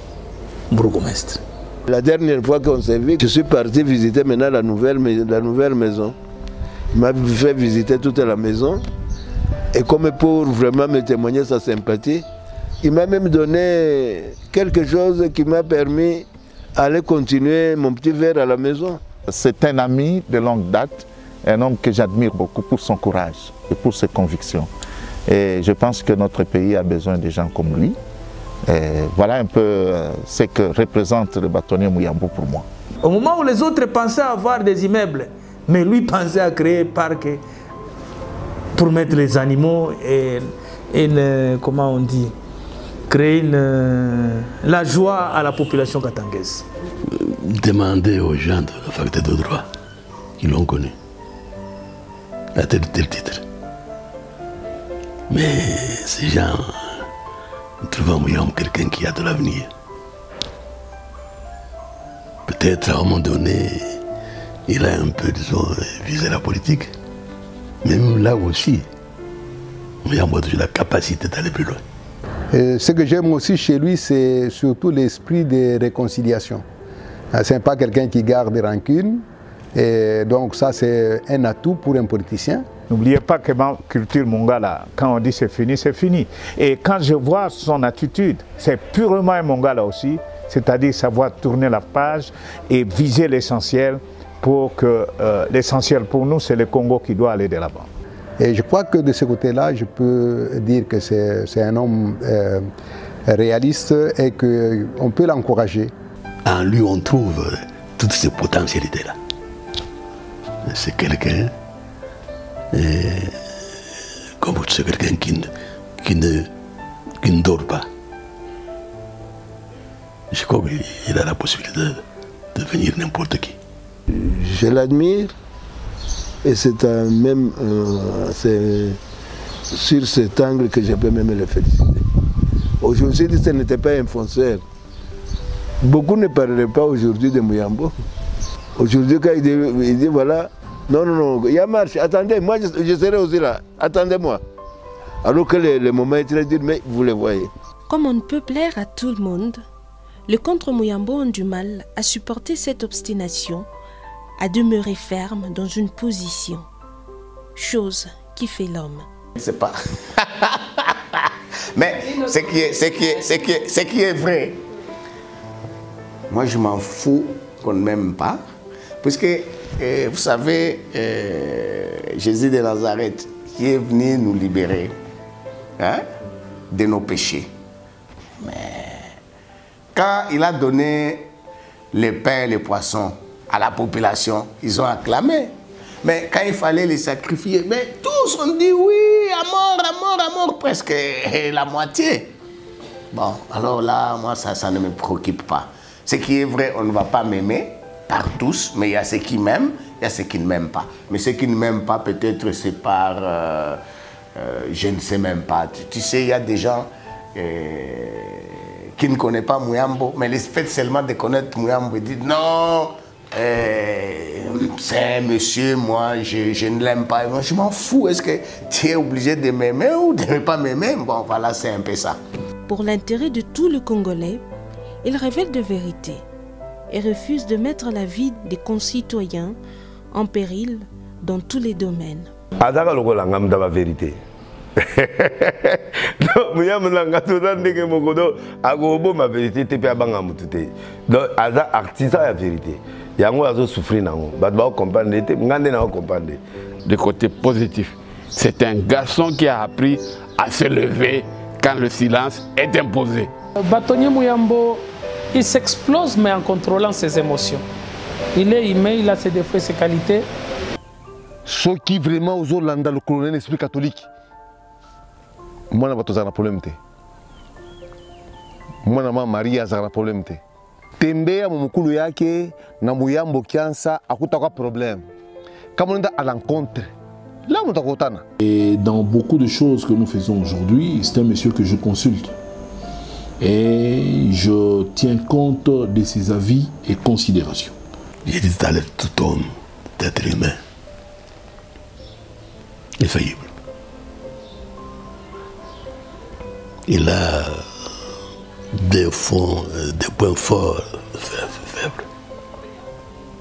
bourgmestre. La dernière fois qu'on s'est vu, je suis parti visiter maintenant la nouvelle maison. Il m'a fait visiter toute la maison. Et comme pour vraiment me témoigner sa sympathie, il m'a même donné quelque chose qui m'a permis d'aller continuer mon petit verre à la maison. C'est un ami de longue date, un homme que j'admire beaucoup pour son courage et pour ses convictions. Et je pense que notre pays a besoin de gens comme lui. Et voilà un peu ce que représente le bâtonnier Muyambo pour moi. Au moment où les autres pensaient avoir des immeubles, mais lui pensait à créer un parc pour mettre les animaux et comment on dit, créer la joie à la population katangaise. Demander aux gens de la faculté de droit qui l'ont connu à tel titre. Mais ces gens trouvent en Muyambo quelqu'un qui a de l'avenir. Peut-être à un moment donné, il a un peu, disons, visé la politique. Même là aussi, Muyambo a toujours la capacité d'aller plus loin. Ce que j'aime aussi chez lui, c'est surtout l'esprit de réconciliation. Ce n'est pas quelqu'un qui garde rancune. Et donc ça, c'est un atout pour un politicien. N'oubliez pas que ma culture mongala, quand on dit c'est fini, c'est fini. Et quand je vois son attitude, c'est purement un mongala aussi, c'est-à-dire savoir tourner la page et viser l'essentiel pour que l'essentiel pour nous, c'est le Congo qui doit aller de l'avant. Et je crois que de ce côté-là, je peux dire que c'est un homme réaliste et qu'on peut l'encourager. En lui, on trouve toutes ces potentialités-là. C'est quelqu'un, comme vous savez, quelqu'un qui ne dort pas. Je crois qu'il a la possibilité de devenir n'importe qui. Je l'admire et c'est même sur cet angle que je peux même le féliciter. Aujourd'hui, ce n'était pas un fonceur, Beaucoup ne parleraient pas aujourd'hui de Mouyambo. Aujourd'hui, quand il dit voilà, non, non, non, il y a marche, attendez, moi je serai aussi là, attendez-moi. Alors que le moment est très dur, mais vous le voyez. Comme on ne peut plaire à tout le monde, les contre Mouyambo ont du mal à supporter cette obstination, à demeurer ferme dans une position. Chose qui fait l'homme. C'est pas. Mais ce qui est vrai, moi je m'en fous qu'on ne m'aime pas, puisque vous savez, Jésus de Nazareth qui est venu nous libérer hein, de nos péchés. Mais quand il a donné le pain et les poissons à la population, ils ont acclamé. Mais quand il fallait les sacrifier, mais tous ont dit oui, à mort, à mort, à mort, presque la moitié. Bon, alors là, moi, ça ne me préoccupe pas. Ce qui est vrai, on ne va pas m'aimer par tous, mais il y a ceux qui m'aiment, il y a ceux qui ne m'aiment pas. Mais ceux qui ne m'aiment pas, peut-être c'est par... je ne sais même pas. Tu sais, il y a des gens qui ne connaissent pas Mouyambo, mais le fait seulement de connaître Mouyambo, ils disent non, c'est un monsieur, moi, je ne l'aime pas. Moi, je m'en fous. Est-ce que tu es obligé de m'aimer ou de ne pas m'aimer? Bon, voilà, c'est un peu ça. Pour l'intérêt de tout le Congolais, il révèle de vérité et refuse de mettre la vie des concitoyens en péril dans tous les domaines. Adaka lokola ngamda ba vérité. Mouyambo nanga toza ndenge mokodo agobo ma vérité te pe abanga mutute. Donc aza artisan ya vérité. Yango azo souffrir nango. Bato ba comprendre te ngande na comprendre. De côté positif, c'est un garçon qui a appris à se lever quand le silence est imposé. Bâtonnier Mouyambo, il s'explose mais en contrôlant ses émotions. Il est humain, il a ses défauts et ses qualités. Ceux qui vraiment osent l'anda le colonel l'esprit catholique, moi je n'ai pas de problème. Moi je Maria a un problème. Tembea mumukulu yake na Mouyambo kiansa akuta problème. Quand on est à l'encontre, là on est. Et dans beaucoup de choses que nous faisons aujourd'hui, c'est un monsieur que je consulte. Et je tiens compte de ses avis et considérations. J'ai dit tout à l'heure, tout homme, d'être humain, est faillible. Il a des fonds, des points forts, faibles.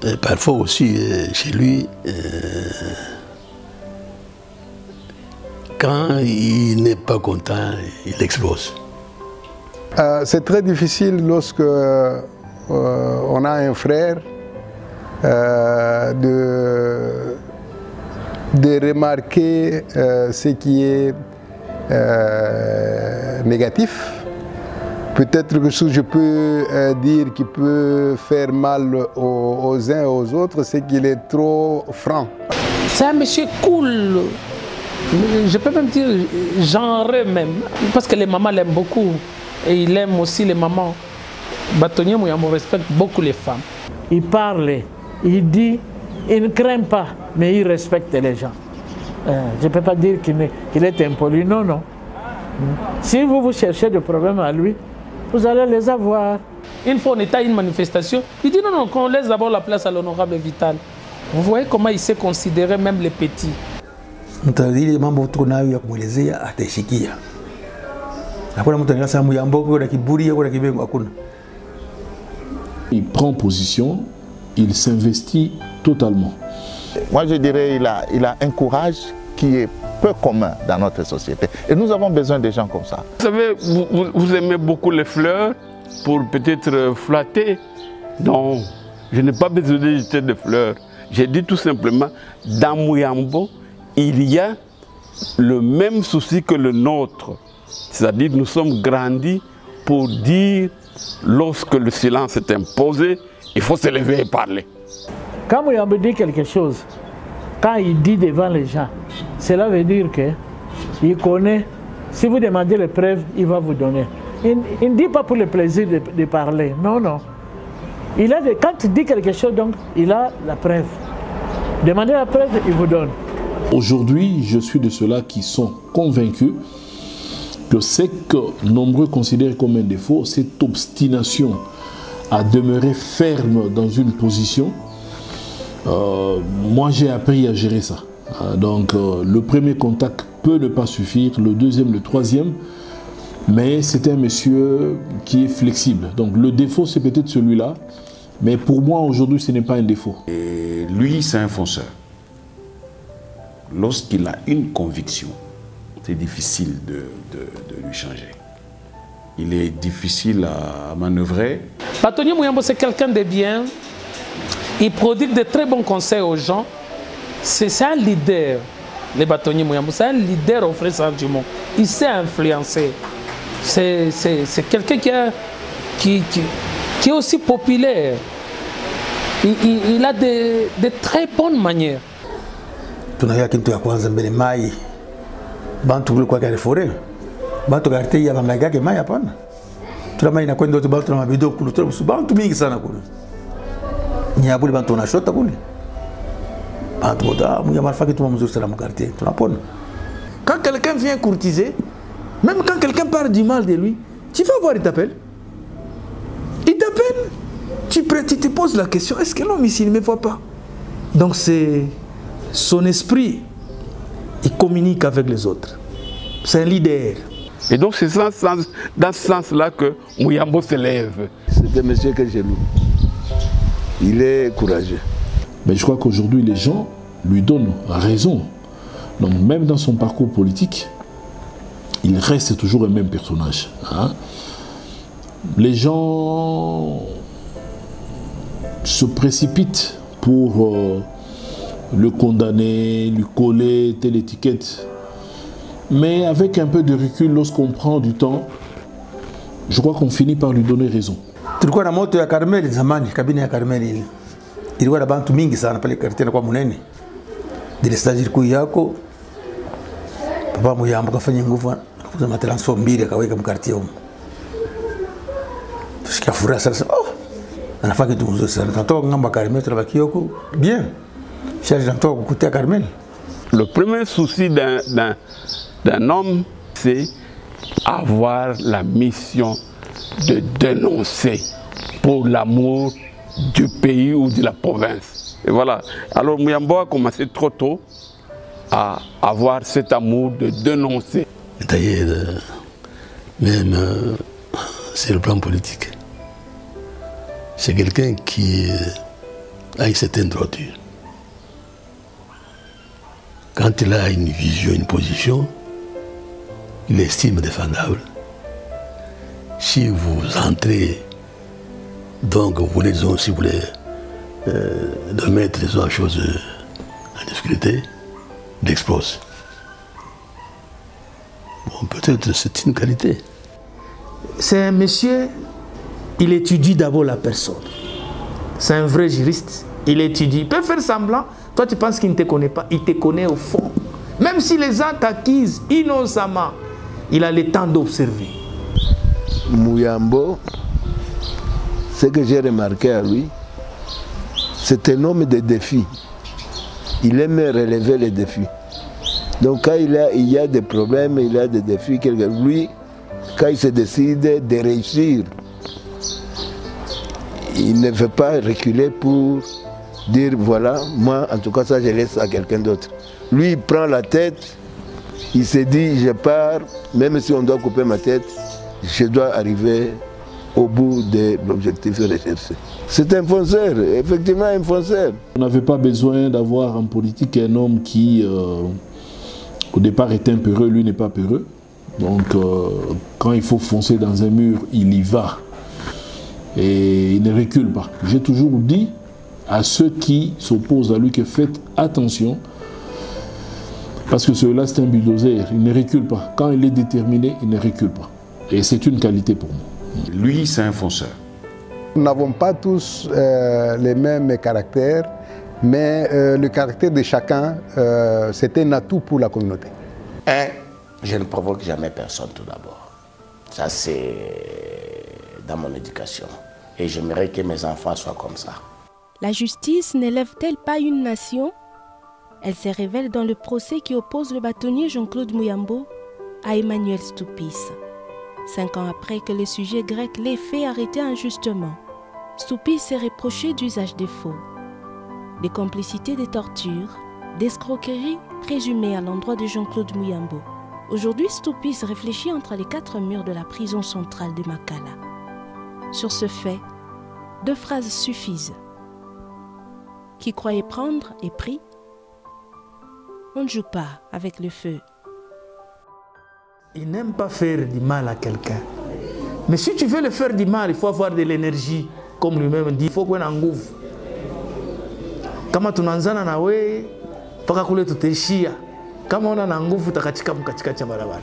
Et parfois aussi, chez lui, quand il n'est pas content, il explose. C'est très difficile lorsque on a un frère de remarquer ce qui est négatif. Peut-être que ce que je peux dire qui peut faire mal aux uns et aux autres, c'est qu'il est trop franc. C'est un monsieur cool. Je peux même dire genré même. Parce que les mamans l'aiment beaucoup. Et il aime aussi les mamans. Bâtonnier Mouyambo respecte beaucoup les femmes. Il parle, il dit, il ne craint pas, mais il respecte les gens. Je ne peux pas dire qu'il est impoli, non, non. Si vous cherchez des problèmes à lui, vous allez les avoir. Une fois on était à une manifestation, il dit non, non, qu'on laisse d'abord la place à l'honorable Vital. Vous voyez comment il sait considérer même les petits. Il prend position, il s'investit totalement. Moi je dirais il a un courage qui est peu commun dans notre société. Et nous avons besoin de gens comme ça. Vous savez, vous aimez beaucoup les fleurs pour peut-être flatter. Non, je n'ai pas besoin de jeter des fleurs. J'ai dit tout simplement, dans Mouyambo, il y a le même souci que le nôtre. C'est-à-dire nous sommes grandis pour dire, lorsque le silence est imposé, il faut se lever et parler. Quand Mouyambo dit quelque chose, quand il dit devant les gens, cela veut dire qu'il connaît. Si vous demandez les preuves, il va vous donner. Il ne dit pas pour le plaisir de parler. Non, non. Quand il dit quelque chose, donc, il a la preuve. Demandez la preuve, il vous donne. Aujourd'hui, je suis de ceux-là qui sont convaincus que ce que nombreux considèrent comme un défaut, cette obstination à demeurer ferme dans une position. Moi, j'ai appris à gérer ça. Donc, le premier contact peut ne pas suffire, le deuxième, le troisième, mais c'est un monsieur qui est flexible. Donc, le défaut, c'est peut-être celui-là, mais pour moi, aujourd'hui, ce n'est pas un défaut. Et lui, c'est un fonceur. Lorsqu'il a une conviction, c'est difficile de lui changer. Il est difficile à manœuvrer. Bâtonnier Muyambo, c'est quelqu'un de bien. Il prodigue de très bons conseils aux gens. C'est un leader, le bâtonnier Muyambo. C'est un leader au vrai sens du mot. Il sait influencer. C'est quelqu'un qui est aussi populaire. Il a de très bonnes manières. Tunaya kintu ya kwanza mbele mai bantu kule kwa kale fore bantu karte ya bangaga ke mai hapana tuna mai na kwenda bantu na mabido kule tuna bantu mingi sana kule nyabuli bantu na shota kule bantu boda muya marfa kitu mzuri sana mu quartier tunapona. Quand quelqu'un vient courtiser, même quand quelqu'un parle du mal de lui, tu vas voir, il t'appelle, tu te poses la question, est-ce que l'homme ici ne me voit pas? Donc c'est son esprit, il communique avec les autres. C'est un leader. Et donc c'est dans ce sens-là que Muyambo s'élève. C'est un monsieur que je loue. Il est courageux. Mais je crois qu'aujourd'hui les gens lui donnent raison. Donc même dans son parcours politique, il reste toujours le même personnage. Hein? Les gens se précipitent pour le condamner, lui coller telle étiquette. Mais avec un peu de recul, lorsqu'on prend du temps, je crois qu'on finit par lui donner raison. Tulikuwa na moto ya Carmel zamani, kabine ya Carmel ile. Ilikuwa na bantu mingi sana pale quartier kwa munene. Dile stage kuu yako. Papa Muyambo kafanya nguvu kuza matransform mbili akaweka mkartie huko. Tusikia furaha sasa. Oh! Anafanya kitu mzuri sana. Tunatoka ngamba Carmel tunabaki huko. Bien. Charles tunatoka kukutia Carmel. Le premier souci d'un homme, c'est avoir la mission de dénoncer pour l'amour du pays ou de la province. Et voilà. Alors Muyambo a commencé trop tôt à avoir cet amour de dénoncer. D'ailleurs, même sur le plan politique, c'est quelqu'un qui a une certaine droiture. Quand il a une vision, une position, il estime défendable. Si vous entrez, donc vous voulez, disons, si vous voulez de mettre les choses en difficulté, il explose. Bon, peut-être c'est une qualité. C'est un monsieur, il étudie d'abord la personne. C'est un vrai juriste. Il étudie. Il peut faire semblant. Toi, tu penses qu'il ne te connaît pas. Il te connaît au fond. Même si les gens t'acquisent innocemment, il a le temps d'observer. Muyambo, ce que j'ai remarqué à lui, c'est un homme de défis. Il aime relever les défis. Donc quand il y a des problèmes, il y a des défis, lui, quand il se décide de réussir, il ne veut pas reculer pour dire voilà, moi en tout cas ça je laisse à quelqu'un d'autre. Lui il prend la tête, il se dit je pars, même si on doit couper ma tête, je dois arriver au bout de l'objectif recherché. C'est un fonceur, effectivement un fonceur. On n'avait pas besoin d'avoir en politique un homme qui au départ était un peureux, lui n'est pas peureux. Donc quand il faut foncer dans un mur, il y va. Et il ne recule pas. J'ai toujours dit à ceux qui s'opposent à lui que faites attention, parce que celui-là c'est un bulldozer, il ne recule pas. Quand il est déterminé, il ne recule pas. Et c'est une qualité pour moi. Lui, c'est un fonceur. Nous n'avons pas tous les mêmes caractères, mais le caractère de chacun, c'est un atout pour la communauté. Je ne provoque jamais personne tout d'abord. Ça c'est dans mon éducation. Et j'aimerais que mes enfants soient comme ça. La justice n'élève-t-elle pas une nation? Elle se révèle dans le procès qui oppose le bâtonnier Jean-Claude Muyambo à Emmanuel Stoupis. 5 ans après que le sujet grec l'ait fait arrêter injustement. Stoupi s'est reproché d'usage des faux, des complicités des tortures, d'escroqueries présumées à l'endroit de Jean-Claude Muyambo. Aujourd'hui, Stoupi réfléchit entre les 4 murs de la prison centrale de Makala. Sur ce fait, 2 phrases suffisent. Qui croyait prendre est pris. On ne joue pas avec le feu. Il n'aime pas faire du mal à quelqu'un. Mais si tu veux le faire du mal, il faut avoir de l'énergie. Comme lui-même dit, il faut qu'on ait un nguvu. Kama tunanzana na we, paka kule tuteshia. Kama on a un nguvu, takachika mkachika barabara.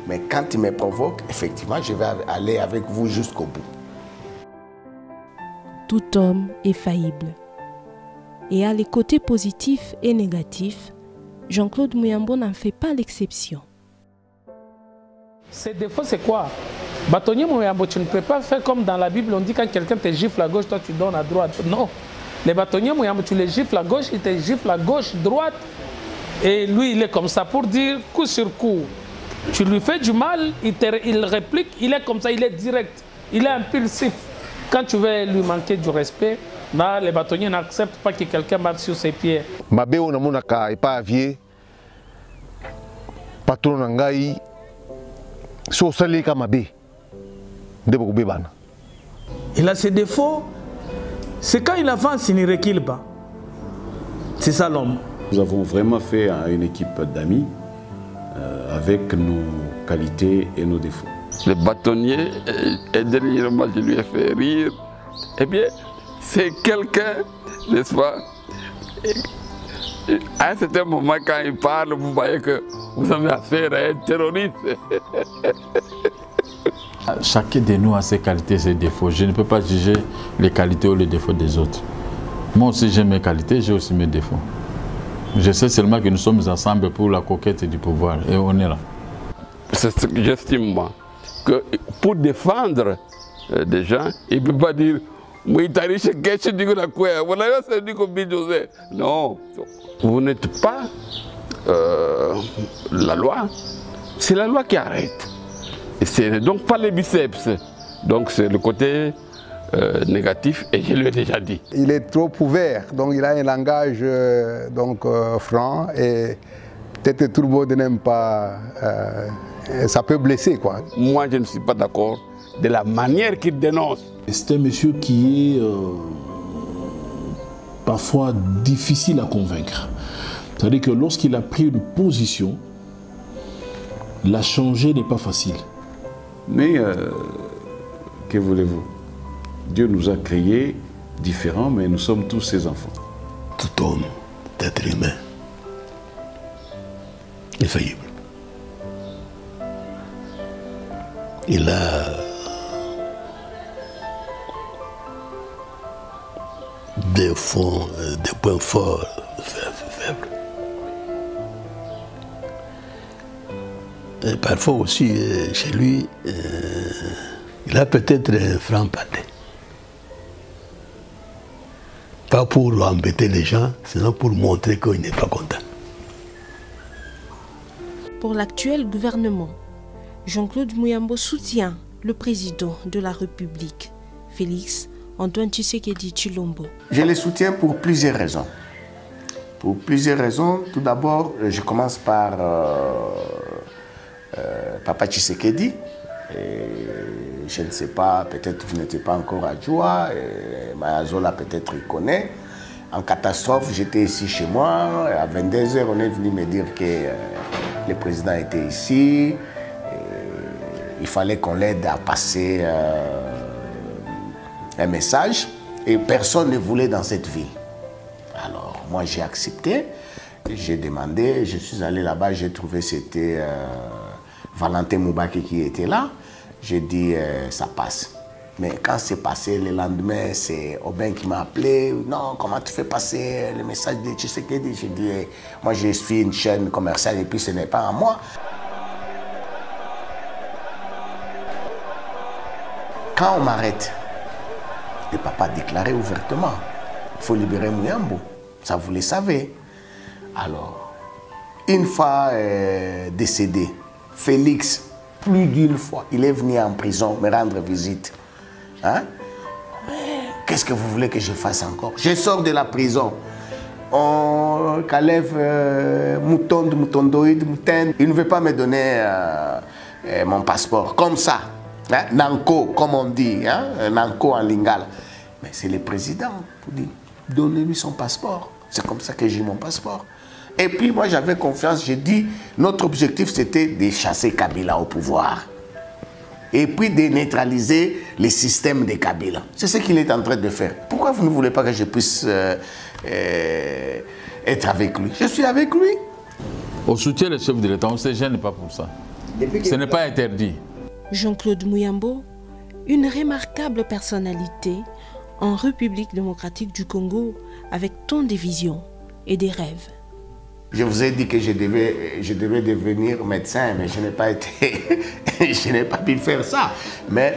Mais quand il me provoque, effectivement, je vais aller avec vous jusqu'au bout. Tout homme est faillible. Et à les côtés positifs et négatifs, Jean-Claude Muyambo n'en fait pas l'exception. Ces défauts, c'est quoi? Bâtonnier Muyambo, tu ne peux pas faire comme dans la Bible, on dit quand quelqu'un te gifle à gauche, toi tu donnes à droite. Non. Les bâtonniers Muyambo, tu les gifles à gauche, il te gifle à gauche, droite. Et lui, il est comme ça pour dire coup sur coup. Tu lui fais du mal, il réplique, il est comme ça, il est direct, il est impulsif. Quand tu veux lui manquer du respect, là, les bâtonniers n'acceptent pas que quelqu'un marche sur ses pieds. Mabe on a monaka et pas avié. Patron nangai. So salika mabe. Debo bebana. Il a ses défauts. C'est quand il avance, il ne recule pas. C'est ça l'homme. Nous avons vraiment fait une équipe d'amis avec nos qualités et nos défauts. Le bâtonnier, et dernièrement je lui ai fait rire. Eh bien, c'est quelqu'un, n'est-ce pas? À un certain moment, quand il parle, vous voyez que vous avez affaire à un terroriste. Chacun de nous a ses qualités et ses défauts. Je ne peux pas juger les qualités ou les défauts des autres. Moi aussi j'ai mes qualités, j'ai aussi mes défauts. Je sais seulement que nous sommes ensemble pour la conquête du pouvoir et on est là. C'est ce que j'estime moi. Que pour défendre des gens, il ne peut pas dire non, vous n'êtes pas la loi, c'est la loi qui arrête. Et c'est donc pas les biceps. Donc c'est le côté négatif et je lui ai déjà dit. Il est trop ouvert, donc il a un langage franc et peut-être tout le monde n'aime pas, ça peut blesser quoi. Moi je ne suis pas d'accord de la manière qu'il dénonce. C'est un monsieur qui est parfois difficile à convaincre. C'est-à-dire que lorsqu'il a pris une position, la changer n'est pas facile. Mais que voulez-vous? Dieu nous a créés différents, mais nous sommes tous ses enfants. Tout homme, être humain, est faillible. Il a des points forts, faibles. Et parfois aussi, chez lui, il a peut-être un franc-parler. Pas pour embêter les gens, sinon pour montrer qu'il n'est pas content. Pour l'actuel gouvernement, Jean-Claude Muyambo soutient le président de la République, Félix Antoine Tshisekedi Tshilombo. Je le soutiens pour plusieurs raisons. Pour plusieurs raisons. Tout d'abord, je commence par Papa Tshisekedi. Je ne sais pas, peut-être vous n'étiez pas encore à Djoua, Mayazola peut-être il connaît. En catastrophe, j'étais ici chez moi. À 22h, on est venu me dire que le président était ici. Il fallait qu'on l'aide à passer un message. Et personne ne voulait dans cette ville. Alors, moi, j'ai accepté. J'ai demandé, je suis allé là-bas, j'ai trouvé que c'était Valentin Moubaki qui était là. J'ai dit, ça passe. Mais quand c'est passé, le lendemain, c'est Aubin qui m'a appelé. Non, comment tu fais passer le message de Tshisekedi? J'ai dit, moi, je suis une chaîne commerciale et puis ce n'est pas à moi. Quand on m'arrête, le papa a déclaré ouvertement, il faut libérer Muyambo. Ça, vous le savez. Alors, une fois décédé, Félix, plus d'une fois, il est venu en prison me rendre visite. Hein? Qu'est-ce que vous voulez que je fasse encore? Je sors de la prison. On Kalev Moutondoïd, Mouten, il ne veut pas me donner mon passeport. Comme ça. Hein? Nanko, comme on dit. Hein? Nanko en lingala. Mais c'est le président qui dit, donnez-lui son passeport. C'est comme ça que j'ai mon passeport. Et puis moi j'avais confiance, j'ai dit, notre objectif c'était de chasser Kabila au pouvoir. Et puis de neutraliser les systèmes de Kabila. C'est ce qu'il est en train de faire. Pourquoi vous ne voulez pas que je puisse être avec lui? Je suis avec lui. On soutient le chef de l'État, on ne se gêne pas pour ça. Ce n'est pas interdit. Jean-Claude Muyambo, une remarquable personnalité en République démocratique du Congo avec tant de visions et des rêves. Je vous ai dit que je devais devenir médecin, mais je n'ai pas été, je n'ai pas pu faire ça. Mais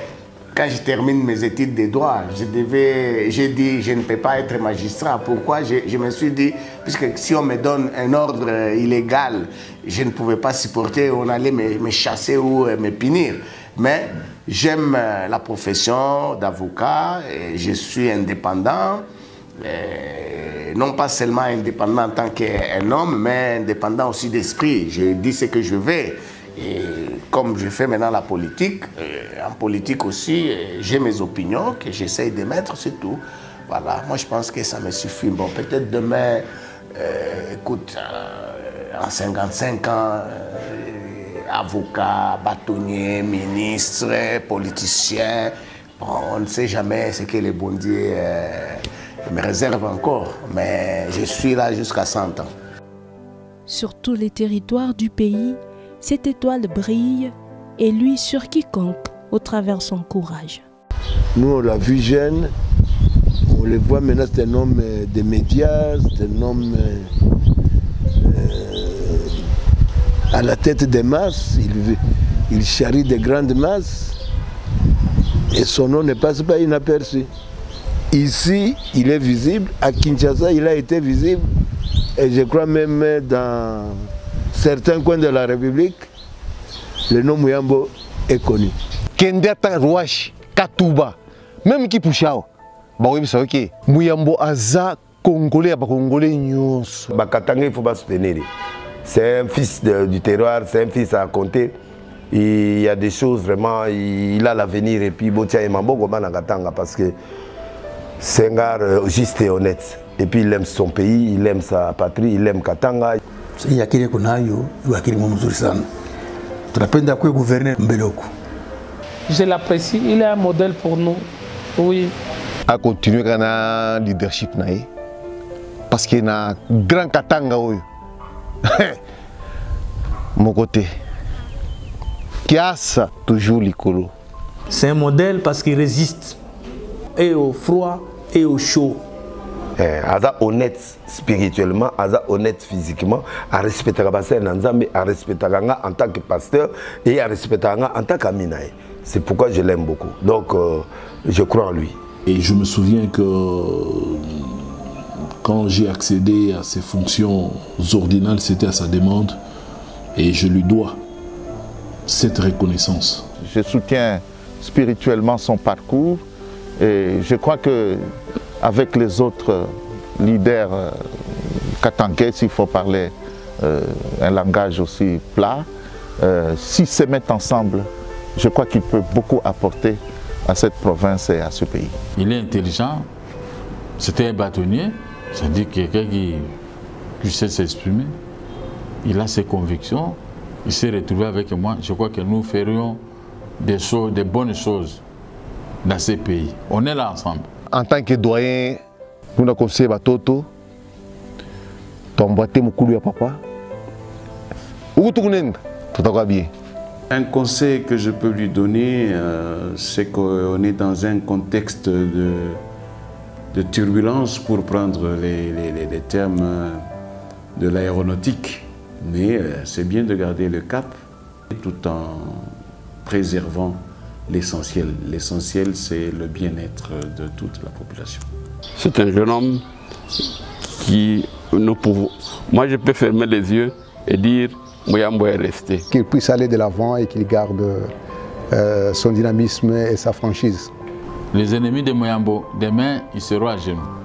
quand je termine mes études de droit, j'ai dit je ne peux pas être magistrat. Pourquoi? Je me suis dit, puisque si on me donne un ordre illégal, je ne pouvais pas supporter, on allait me chasser ou me punir. Mais j'aime la profession d'avocat, je suis indépendant. Non pas seulement indépendant en tant qu'un homme, mais indépendant aussi d'esprit. Je dis ce que je veux. Et comme je fais maintenant la politique, en politique aussi, j'ai mes opinions que j'essaye de mettre, c'est tout. Voilà, moi je pense que ça me suffit. Bon, peut-être demain, écoute, en 55 ans, avocat, bâtonnier, ministre, politicien, bon, on ne sait jamais ce que le bon Dieu me réserve encore, mais je suis là jusqu'à 100 ans. Sur tous les territoires du pays, cette étoile brille et lui sur quiconque au travers son courage. Nous, on l'a vu jeune, on le voit maintenant, c'est un homme des médias, c'est un homme à la tête des masses, il charrie des grandes masses et son nom ne passe pas inaperçu. Ici, il est visible, à Kinshasa, il a été visible, et je crois même dans certains coins de la République, le nom Muyambo est connu. Kendata Rouache, Katouba, même qui Pouchao, Muyambo Aza, Congolais, Congolais, Nyos. Bakatanga, il faut pas soutenir. C'est un fils du terroir, c'est un fils à compter. Il y a des choses vraiment, il a l'avenir, et puis Botia et Mambo, parce que c'est un gars juste et honnête. Et puis il aime son pays, il aime sa patrie, il aime Katanga. Il y a quelqu'un qui a gouverner Mbeloko. Je l'apprécie, il est un modèle pour nous. Oui. À continuer le leadership, parce qu'il y a un grand Katanga. Mon côté. Qui a ça toujours l'icolo. C'est un modèle parce qu'il résiste et au froid et au chaud. Aza honnête spirituellement, Aza honnête physiquement, à respecter Nzambe, à respecter en tant que pasteur et à respecter en tant qu'aminaï. C'est pourquoi je l'aime beaucoup. Donc je crois en lui. Et je me souviens que quand j'ai accédé à ses fonctions ordinales, c'était à sa demande et je lui dois cette reconnaissance. Je soutiens spirituellement son parcours et je crois que avec les autres leaders katangais, s'il faut parler un langage aussi plat, s'ils se mettent ensemble, je crois qu'il peut beaucoup apporter à cette province et à ce pays. Il est intelligent, c'était un bâtonnier, c'est-à-dire quelqu'un qui sait s'exprimer, il a ses convictions, il s'est retrouvé avec moi, je crois que nous ferions des choses, des bonnes choses dans ces pays. On est là ensemble. En tant que doyen, nous avons conseillé à Toto, tomboté mon couloir papa. Où tout va bien. Un conseil que je peux lui donner, c'est qu'on est dans un contexte de turbulence, pour prendre les termes de l'aéronautique. Mais c'est bien de garder le cap tout en préservant l'essentiel. L'essentiel, c'est le bien-être de toute la population. C'est un jeune homme qui nous pouvons... Moi, je peux fermer les yeux et dire Muyambo est resté. Qu'il puisse aller de l'avant et qu'il garde son dynamisme et sa franchise. Les ennemis de Moyambo, demain, ils seront à genoux.